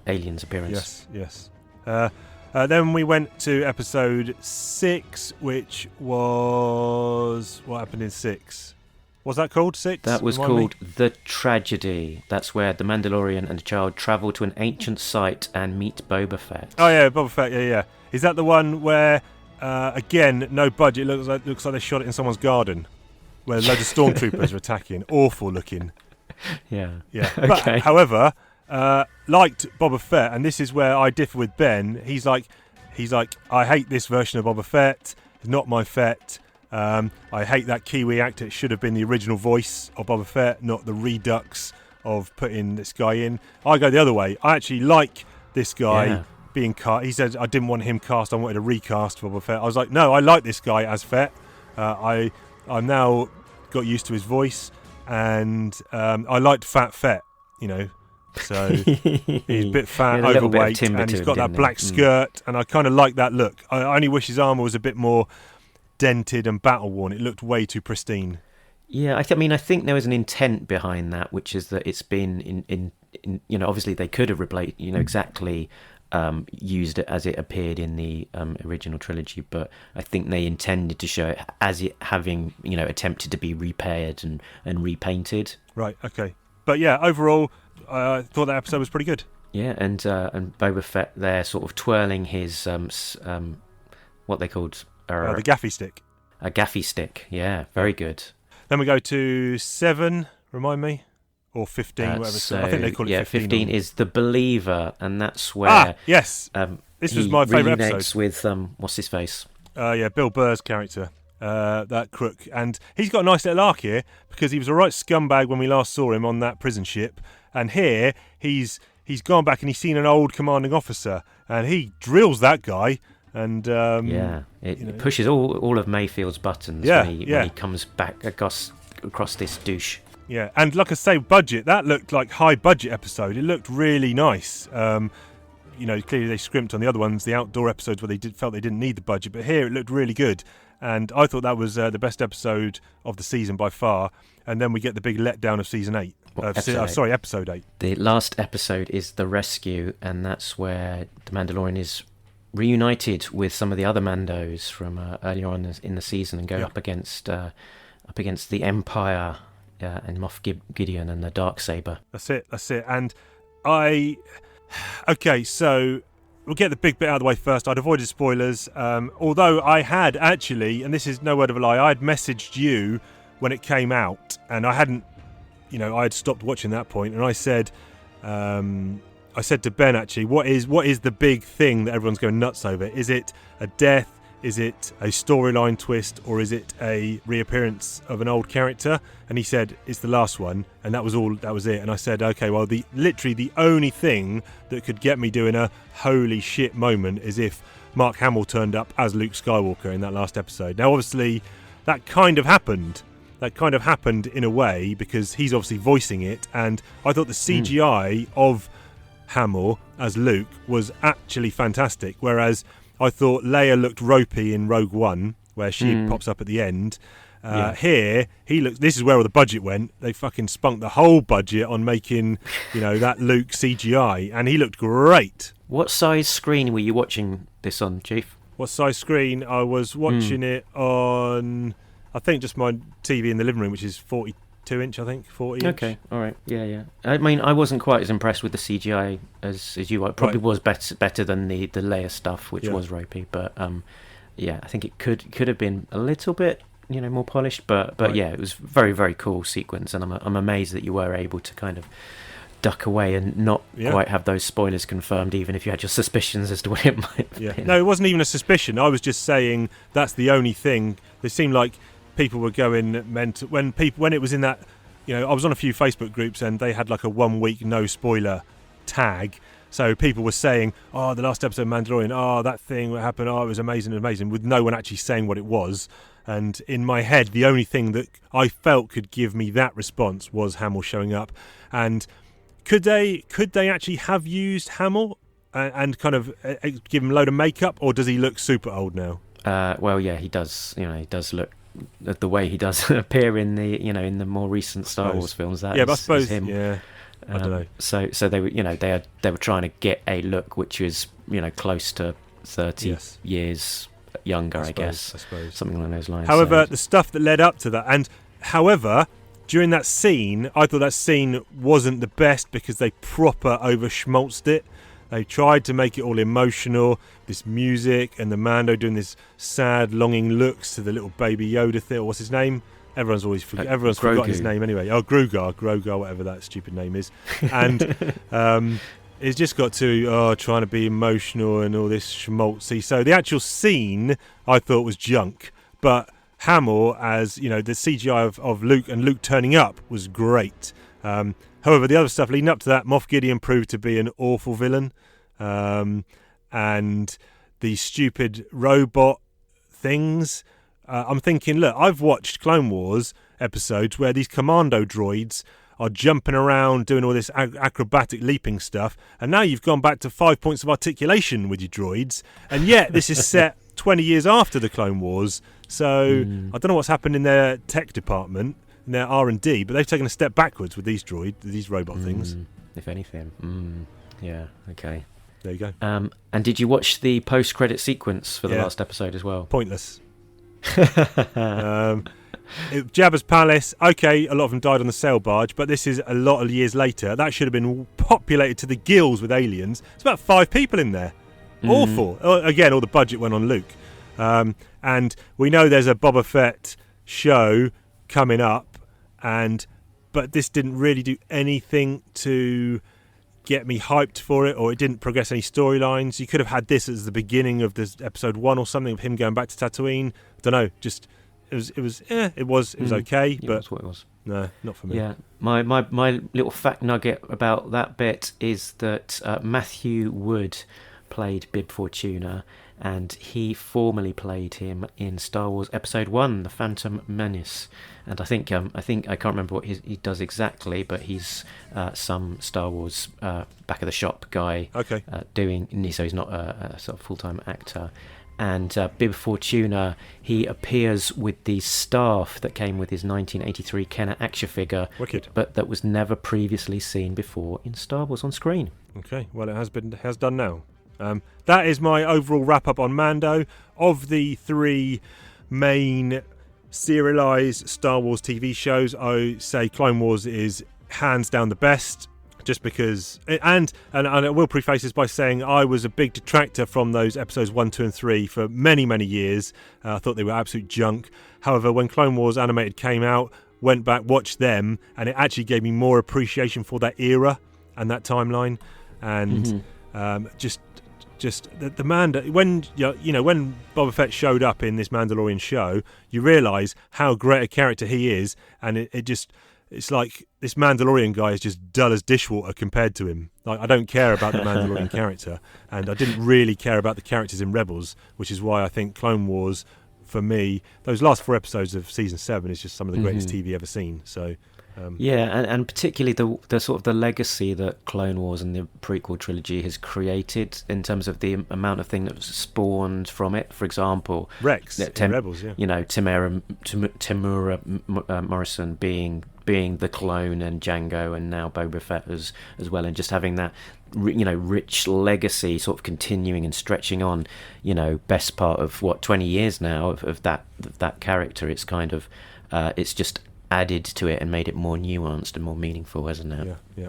S4: Aliens appearance.
S1: Yes. Then we went to episode 6, which was what happened in 6. What's that called? 6?
S4: That was called The Tragedy. That's where the Mandalorian and the child travel to an ancient site and meet Boba Fett.
S1: Oh yeah, Boba Fett. Yeah. Is that the one where, again, no budget? Looks like they shot it in someone's garden, where loads of stormtroopers are attacking. Awful looking.
S4: Yeah.
S1: Okay.
S4: But,
S1: however, liked Boba Fett, and this is where I differ with Ben. He's like, I hate this version of Boba Fett. It's not my Fett. I hate that Kiwi actor. It should have been the original voice of Boba Fett, not the redux of putting this guy in. I go the other way. I actually like this guy being cast. He said I didn't want him cast. I wanted a recast for Boba Fett. I was like, no, I like this guy as Fett. I'm now got used to his voice, and I liked Fat Fett. So he's a bit fat, overweight, and he's got that black skirt, and I kind of like that look. I only wish his armour was a bit more dented and battle worn. It looked way too pristine.
S4: Yeah, I think there was an intent behind that, which is that it's been in obviously they could have replaced exactly used it as it appeared in the original trilogy, but I think they intended to show it as it having, attempted to be repaired and repainted.
S1: Right, okay. But yeah, overall, I thought that episode was pretty good.
S4: Yeah, and Boba Fett there sort of twirling his, what they called...
S1: the gaffy stick.
S4: A gaffy stick, yeah, very good.
S1: Then we go to 7, remind me, or 15, whatever. So I think they call it 15.
S4: 15 is The Believer, and that's where...
S1: yes. This was my favourite episode.
S4: With, what's his face?
S1: Bill Burr's character, that crook. And he's got a nice little arc here, because he was a right scumbag when we last saw him on that prison ship. And here, he's gone back and he's seen an old commanding officer, and he drills that guy. And
S4: it pushes all of Mayfield's buttons when he comes back across this douche.
S1: Yeah, and like I say, budget, that looked like high budget episode. It looked really nice. Clearly they scrimped on the other ones, the outdoor episodes where they felt they didn't need the budget, but here it looked really good. And I thought that was the best episode of the season by far. And then we get the big letdown of season 8. Episode 8. The
S4: last episode is The Rescue, and that's where the Mandalorian is reunited with some of the other Mandos from earlier on in the season and go up against the Empire and Moff Gideon and the Darksaber.
S1: That's it. And okay, so we'll get the big bit out of the way first. I'd avoided spoilers, although I had actually, and this is no word of a lie, I had messaged you when it came out, and I hadn't, I had stopped watching at that point, and I said to Ben, actually, what is the big thing that everyone's going nuts over? Is it a death? Is it a storyline twist? Or is it a reappearance of an old character? And he said, it's the last one. And that was it. And I said, okay, well, literally the only thing that could get me doing a holy shit moment is if Mark Hamill turned up as Luke Skywalker in that last episode. Now, obviously, that kind of happened. In a way, because he's obviously voicing it. And I thought the CGI of Hamill as Luke was actually fantastic, whereas I thought Leia looked ropey in Rogue One, where she pops up at the end. Here he looks. This is where all the budget went. They fucking spunked the whole budget on making that Luke CGI, and he looked great.
S4: What size screen were you watching this on, Chief?
S1: What size screen? I was watching it on, I think, just my TV in the living room, which is 42-inch, I think, 40-inch.
S4: Okay, all right, yeah. I mean, I wasn't quite as impressed with the CGI as you. It probably was better than the Leia stuff, which was ropey. But I think it could have been a little bit, more polished. But yeah, it was very, very cool sequence, and I'm amazed that you were able to kind of duck away and not quite have those spoilers confirmed, even if you had your suspicions as to what it might be.
S1: No, it wasn't even a suspicion. I was just saying that's the only thing. It seemed like people were going mental when it was in that. I was on a few Facebook groups and they had like a 1 week no spoiler tag. So people were saying, "Oh, the last episode of Mandalorian. Oh, that thing what happened. Oh, it was amazing, with no one actually saying what it was. And in my head, the only thing that I felt could give me that response was Hamill showing up. And could they actually have used Hamill and kind of give him a load of makeup, or does he look super old now?
S4: Well, yeah, he does. He does look the way he does appear in the in the more recent Star Wars films. That
S1: but I suppose
S4: him.
S1: Yeah, I don't know.
S4: So they were they were trying to get a look which was close to 30 years younger, I guess. I suppose something along those lines.
S1: However, the stuff that led up to that, and however, during that scene, I thought that scene wasn't the best because they proper over schmaltzed it. They tried to make it all emotional, this music and the Mando doing this sad, longing looks to the little baby Yoda thing. What's his name? Everyone's forgotten his name anyway. Oh, Grogar, whatever that stupid name is. And it's just got to trying to be emotional and all this schmaltzy. So the actual scene I thought was junk, but Hamill as the CGI of Luke and Luke turning up was great. However, the other stuff leading up to that, Moff Gideon proved to be an awful villain. And the stupid robot things. I'm thinking, look, I've watched Clone Wars episodes where these commando droids are jumping around, doing all this acrobatic leaping stuff. And now you've gone back to 5 points of articulation with your droids. And yet this is set 20 years after the Clone Wars. So I don't know what's happened in their tech department. In their R&D, but they've taken a step backwards with these robot things.
S4: If anything. Yeah, okay.
S1: There you go.
S4: And did you watch the post-credit sequence for the last episode as well?
S1: Pointless. Jabba's palace. Okay, a lot of them died on the sail barge, but this is a lot of years later. That should have been populated to the gills with aliens. It's about 5 people in there. Awful. Again, all the budget went on Luke. And we know there's a Boba Fett show coming up, but this didn't really do anything to get me hyped for it, or it didn't progress any storylines. You could have had this as the beginning of this episode 1 or something, of him going back to Tatooine. I don't know, just it was okay, but
S4: that's what it was.
S1: No, not for me.
S4: Yeah, my little fact nugget about that bit is that Matthew Wood played Bib Fortuna, and he formerly played him in Star Wars Episode 1, The Phantom Menace. And I think I can't remember what he does exactly, but he's some Star Wars back of the shop guy.
S1: Okay.
S4: So he's not a sort of full-time actor. And Bib Fortuna, he appears with the staff that came with his 1983 Kenner action figure.
S1: Wicked.
S4: But that was never previously seen before in Star Wars on screen.
S1: Okay, well, it has done now. That is my overall wrap-up on Mando. Of the 3 main serialized Star Wars TV shows, I say Clone Wars is hands down the best, just because... And I will preface this by saying I was a big detractor from those episodes 1, 2 and 3 for many, many years. I thought they were absolute junk. However, when Clone Wars Animated came out, went back, watched them, and it actually gave me more appreciation for that era and that timeline. And just the Mando, when when Boba Fett showed up in this Mandalorian show, you realise how great a character he is, and it's like this Mandalorian guy is just dull as dishwater compared to him. Like, I don't care about the Mandalorian character, and I didn't really care about the characters in Rebels, which is why I think Clone Wars, for me, those last 4 episodes of season 7 is just some of the greatest TV ever seen. So.
S4: And particularly the sort of the legacy that Clone Wars and the prequel trilogy has created in terms of the amount of thing that was spawned from it. For example,
S1: Rex in Rebels, yeah.
S4: Temuera Morrison being the clone, and Jango, and now Boba Fett as well, and just having that rich legacy sort of continuing and stretching on, best part of 20 years now of that character. It's kind of it's just added to it and made it more nuanced and more meaningful, hasn't it?
S1: Yeah.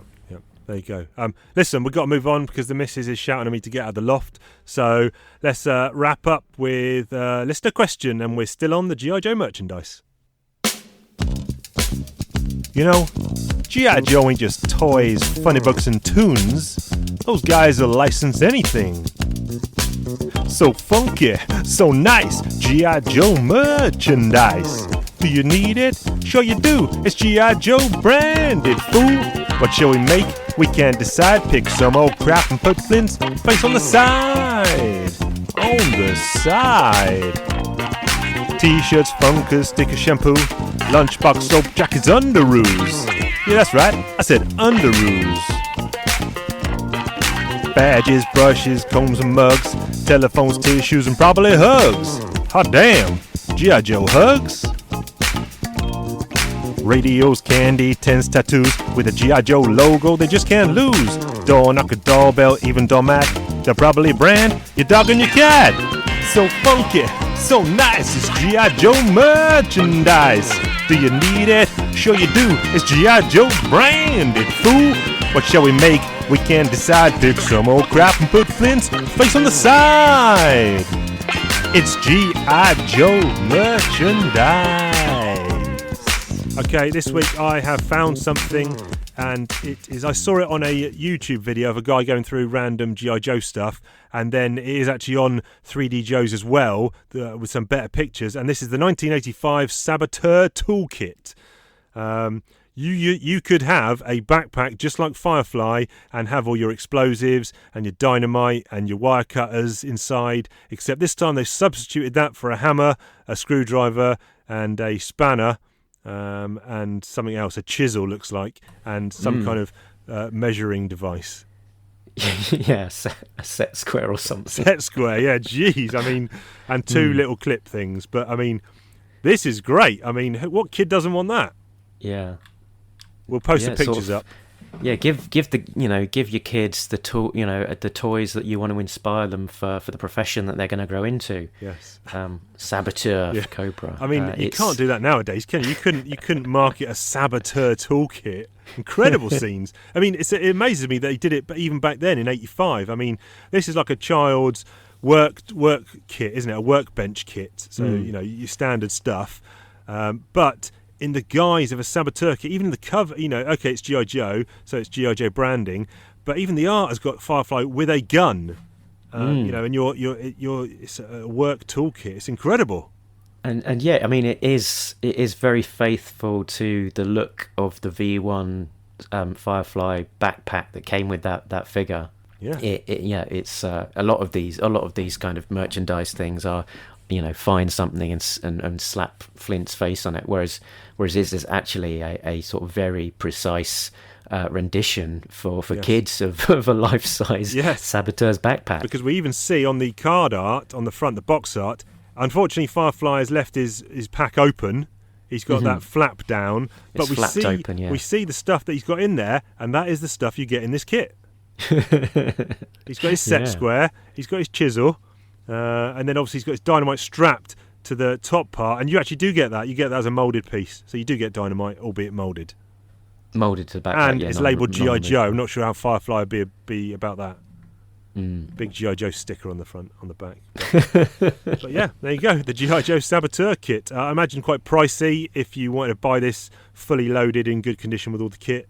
S1: There you go. Listen, we've got to move on because the missus is shouting at me to get out of the loft. So let's wrap up with listener question, and we're still on the G.I. Joe merchandise. G.I. Joe ain't just toys, funny books and tunes. Those guys will license anything. So funky, so nice, G.I. Joe merchandise. Do you need it? Sure you do. It's G.I. Joe branded, fool. What shall we make? We can't decide. Pick some old crap and put Flint's face on the side. On the side. T-shirts, funkers, sticker shampoo, lunchbox soap, jackets, underoos. Yeah, that's right. I said underoos. Badges, brushes, combs and mugs, telephones, tissues, and probably hugs. Hot damn. G.I. Joe hugs. Radios, candy, tents, tattoos with a G.I. Joe logo they just can't lose. Door knocker, doorbell, even doormat. They'll probably brand your dog and your cat. So funky, so nice, it's G.I. Joe merchandise. Do you need it? Sure you do. It's G.I. Joe branded, fool. What shall we make? We can't decide. Pick some old crap and put Flint's face on the side. It's G.I. Joe merchandise. Okay, this week I have found something, and I saw it on a YouTube video of a guy going through random G.I. Joe stuff, and then it is actually on 3D Joe's as well, with some better pictures, and this is the 1985 Saboteur Toolkit. You could have a backpack just like Firefly and have all your explosives and your dynamite and your wire cutters inside, except this time they substituted that for a hammer, a screwdriver, and a spanner. And something else, a chisel looks like, and some kind of measuring device.
S4: Yeah, a set square or something.
S1: Set square, yeah, jeez. I mean, and 2 little clip things. But, I mean, this is great. I mean, what kid doesn't want that?
S4: Yeah.
S1: We'll post the pictures up.
S4: Yeah, give your kids the the toys that you want to inspire them for the profession that they're going to grow into.
S1: Yes.
S4: Saboteur for Cobra.
S1: I mean, you can't do that nowadays, can you? You couldn't market a saboteur toolkit. Incredible scenes. I mean, it amazes me that he did it, but even back then in '85. I mean, this is like a child's work kit, isn't it? A workbench kit. So your standard stuff, but in the guise of a saboteur kit, even in the cover, okay, it's G.I. Joe, so it's G.I. Joe branding, but even the art has got Firefly with a gun, and it's a work toolkit. It's incredible.
S4: And yeah, I mean, it is very faithful to the look of the V1 Firefly backpack that came with that figure.
S1: Yeah,
S4: it's a lot of these kind of merchandise things are, find something and slap Flint's face on it, whereas this is actually a sort of very precise rendition for kids of a life-size Saboteur's backpack.
S1: Because we even see on the card art on the front, the box art, unfortunately Firefly has left his pack open. He's got that flap down, but we see the stuff that he's got in there, and that is the stuff you get in this kit. He's got his set square, he's got his chisel, and then obviously he's got his dynamite strapped to the top part, and you actually do get that. You get that as a moulded piece, so you do get dynamite, albeit moulded.
S4: Moulded to the back,
S1: and it's labelled G.I. Joe. I'm not sure how Firefly would be about that. Big G.I. Joe sticker on the front, on the back. But yeah, there you go, the G.I. Joe Saboteur kit. I imagine quite pricey if you wanted to buy this fully loaded in good condition with all the kit.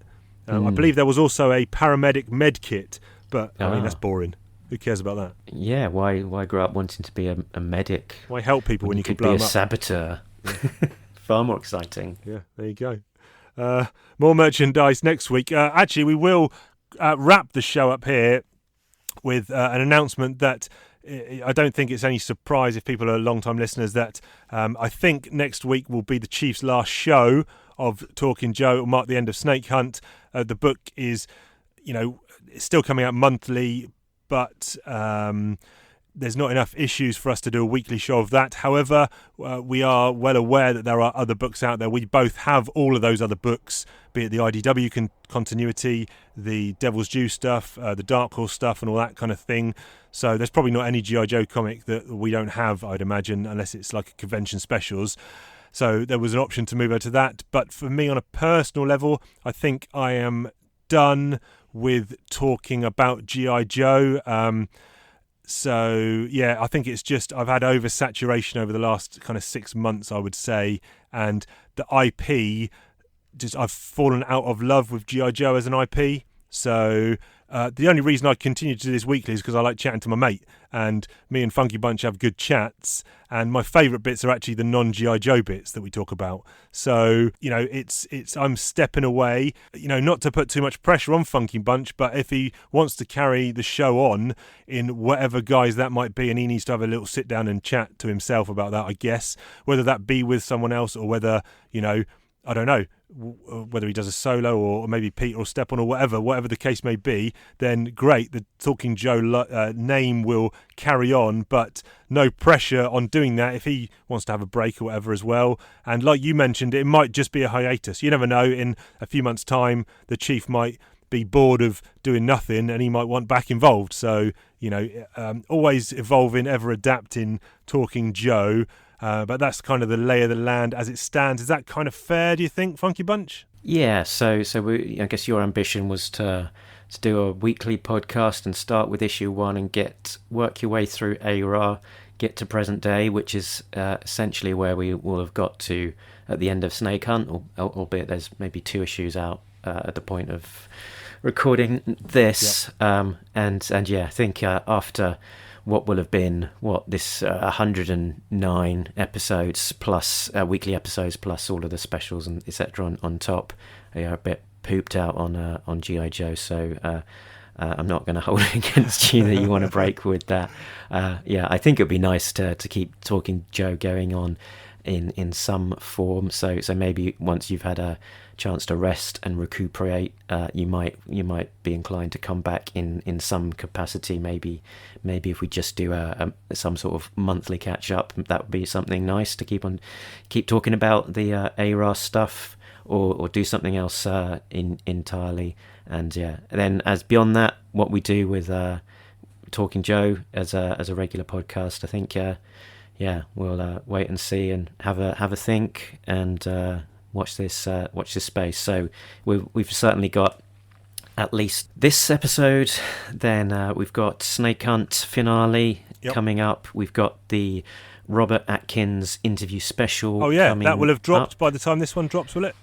S1: I believe there was also a paramedic med kit, but I mean, that's boring. Who cares about that?
S4: Yeah, why grow up wanting to be a medic?
S1: Why help people when you could
S4: blow
S1: be
S4: a saboteur? Far more exciting.
S1: Yeah, there you go. More merchandise next week. Actually, we will wrap the show up here with an announcement that I don't think it's any surprise if people are long-time listeners that I think next week will be the Chief's last show of Talking Joe. It will mark the end of Snake Hunt. The book is, it's still coming out monthly, but there's not enough issues for us to do a weekly show of that. However, we are well aware that there are other books out there. We both have all of those other books, be it the IDW continuity, the Devil's Due stuff, the Dark Horse stuff, and all that kind of thing. So there's probably not any G.I. Joe comic that we don't have, I'd imagine, unless it's like a convention specials. So there was an option to move over to that. But for me, on a personal level, I think I am done with talking about G.I. Joe. So, yeah, I think it's just I've had oversaturation over the last kind of 6 months, I would say. And the IP, I've fallen out of love with G.I. Joe as an IP. So the only reason I continue to do this weekly is because I like chatting to my mate. And me and Funky Bunch have good chats. And my favourite bits are actually the non-G.I. Joe bits that we talk about. So, it's I'm stepping away, not to put too much pressure on Funky Bunch, but if he wants to carry the show on in whatever guise that might be, and he needs to have a little sit down and chat to himself about that, I guess, whether that be with someone else or whether, I don't know, whether he does a solo or maybe Peter will step on or whatever the case may be, then great, the Talking Joe name will carry on, but no pressure on doing that if he wants to have a break or whatever as well. And like you mentioned, it might just be a hiatus. You never know, in a few months' time, the Chief might be bored of doing nothing and he might want back involved. So, always evolving, ever adapting Talking Joe. But that's kind of the lay of the land as it stands. Is that kind of fair, do you think, Funky Bunch?
S4: Yeah, so I guess your ambition was to do a weekly podcast and start with issue 1 and work your way through ARA, get to present day, which is essentially where we will have got to at the end of Snake Hunt, albeit there's maybe 2 issues out at the point of recording this. Yeah. And yeah, I think after what will have been this 109 episodes plus weekly episodes plus all of the specials and etc. on top. You're a bit pooped out on G.I. Joe, so I'm not going to hold it against you that you want to break with that. Yeah, I think it'd be nice to keep Talking Joe going on in some form. So maybe once you've had a chance to rest and recuperate, you might be inclined to come back in some capacity. Maybe if we just do some sort of monthly catch up, that would be something nice to keep talking about the ARAS stuff, or do something else entirely. And then as beyond that, what we do with Talking Joe as a regular podcast, I think we'll wait and see and have a think and watch this space. So we've certainly got at least this episode. Then we've got Snake Hunt finale coming up. We've got the Robert Atkins interview special.
S1: Oh yeah,
S4: coming
S1: that will have dropped
S4: up.
S1: by the time this one drops, will it?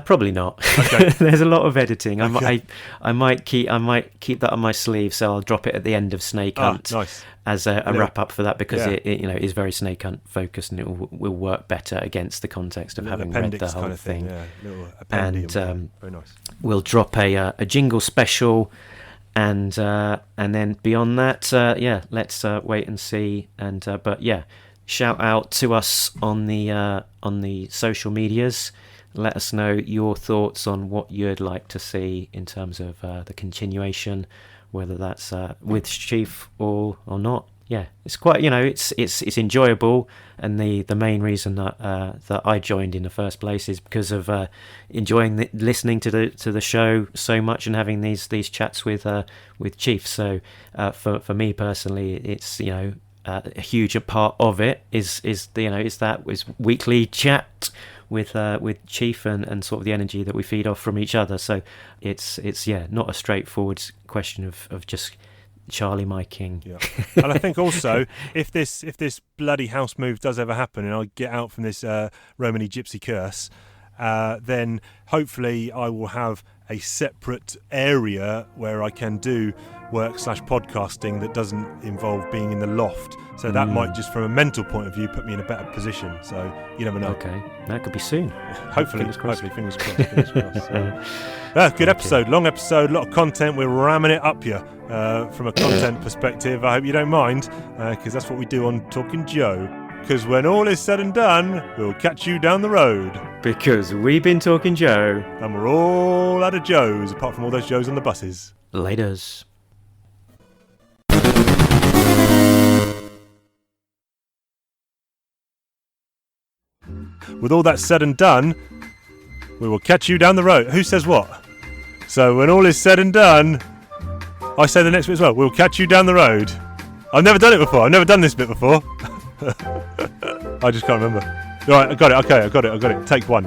S4: Probably not.
S1: Okay.
S4: There's a lot of editing.
S1: Okay.
S4: I might keep that on my sleeve, so I'll drop it at the end of Snake Hunt
S1: nice.
S4: as a wrap up for that, because
S1: Yeah.
S4: it is very Snake Hunt focused, and it will work better against the context of having read the whole
S1: kind of
S4: thing.
S1: Yeah, little appendium.
S4: And
S1: very nice.
S4: we'll drop a jingle special, and then beyond that, let's wait and see. And but shout out to us on the social medias. Let us know your thoughts on what you'd like to see in terms of the continuation, whether that's with Chief or not. Yeah, it's quite, it's enjoyable, and the main reason that I joined in the first place is because of enjoying listening to the show so much and having these chats with Chief. So for me personally, it's a huge part of it is weekly chat with Chief and sort of the energy that we feed off from each other. So it's not a straightforward question of just Charlie miking.
S1: Yeah. And I think also if this bloody house move does ever happen and I get out from this Romany gypsy curse, then hopefully I will have a separate area where I can do work/podcasting that doesn't involve being in the loft. So that might, just from a mental point of view, put me in a better position. So you never know.
S4: Okay, that could be soon.
S1: Hopefully,
S4: Fingers crossed.
S1: fingers crossed. Good episode, long episode, a lot of content. We're ramming it up here from a content perspective. I hope you don't mind, because that's what we do on Talking Joe. Because when all is said and done, we'll catch you down the road.
S4: Because we've been Talking Joe.
S1: And we're all out of Joes, apart from all those Joes on the buses.
S4: Laters.
S1: With all that said and done, we will catch you down the road. Who says what? So when all is said and done, I say the next bit as well. We'll catch you down the road. I've never done it before. I've never done this bit before. I just can't remember. Right, I got it. Okay, I got it. Take one.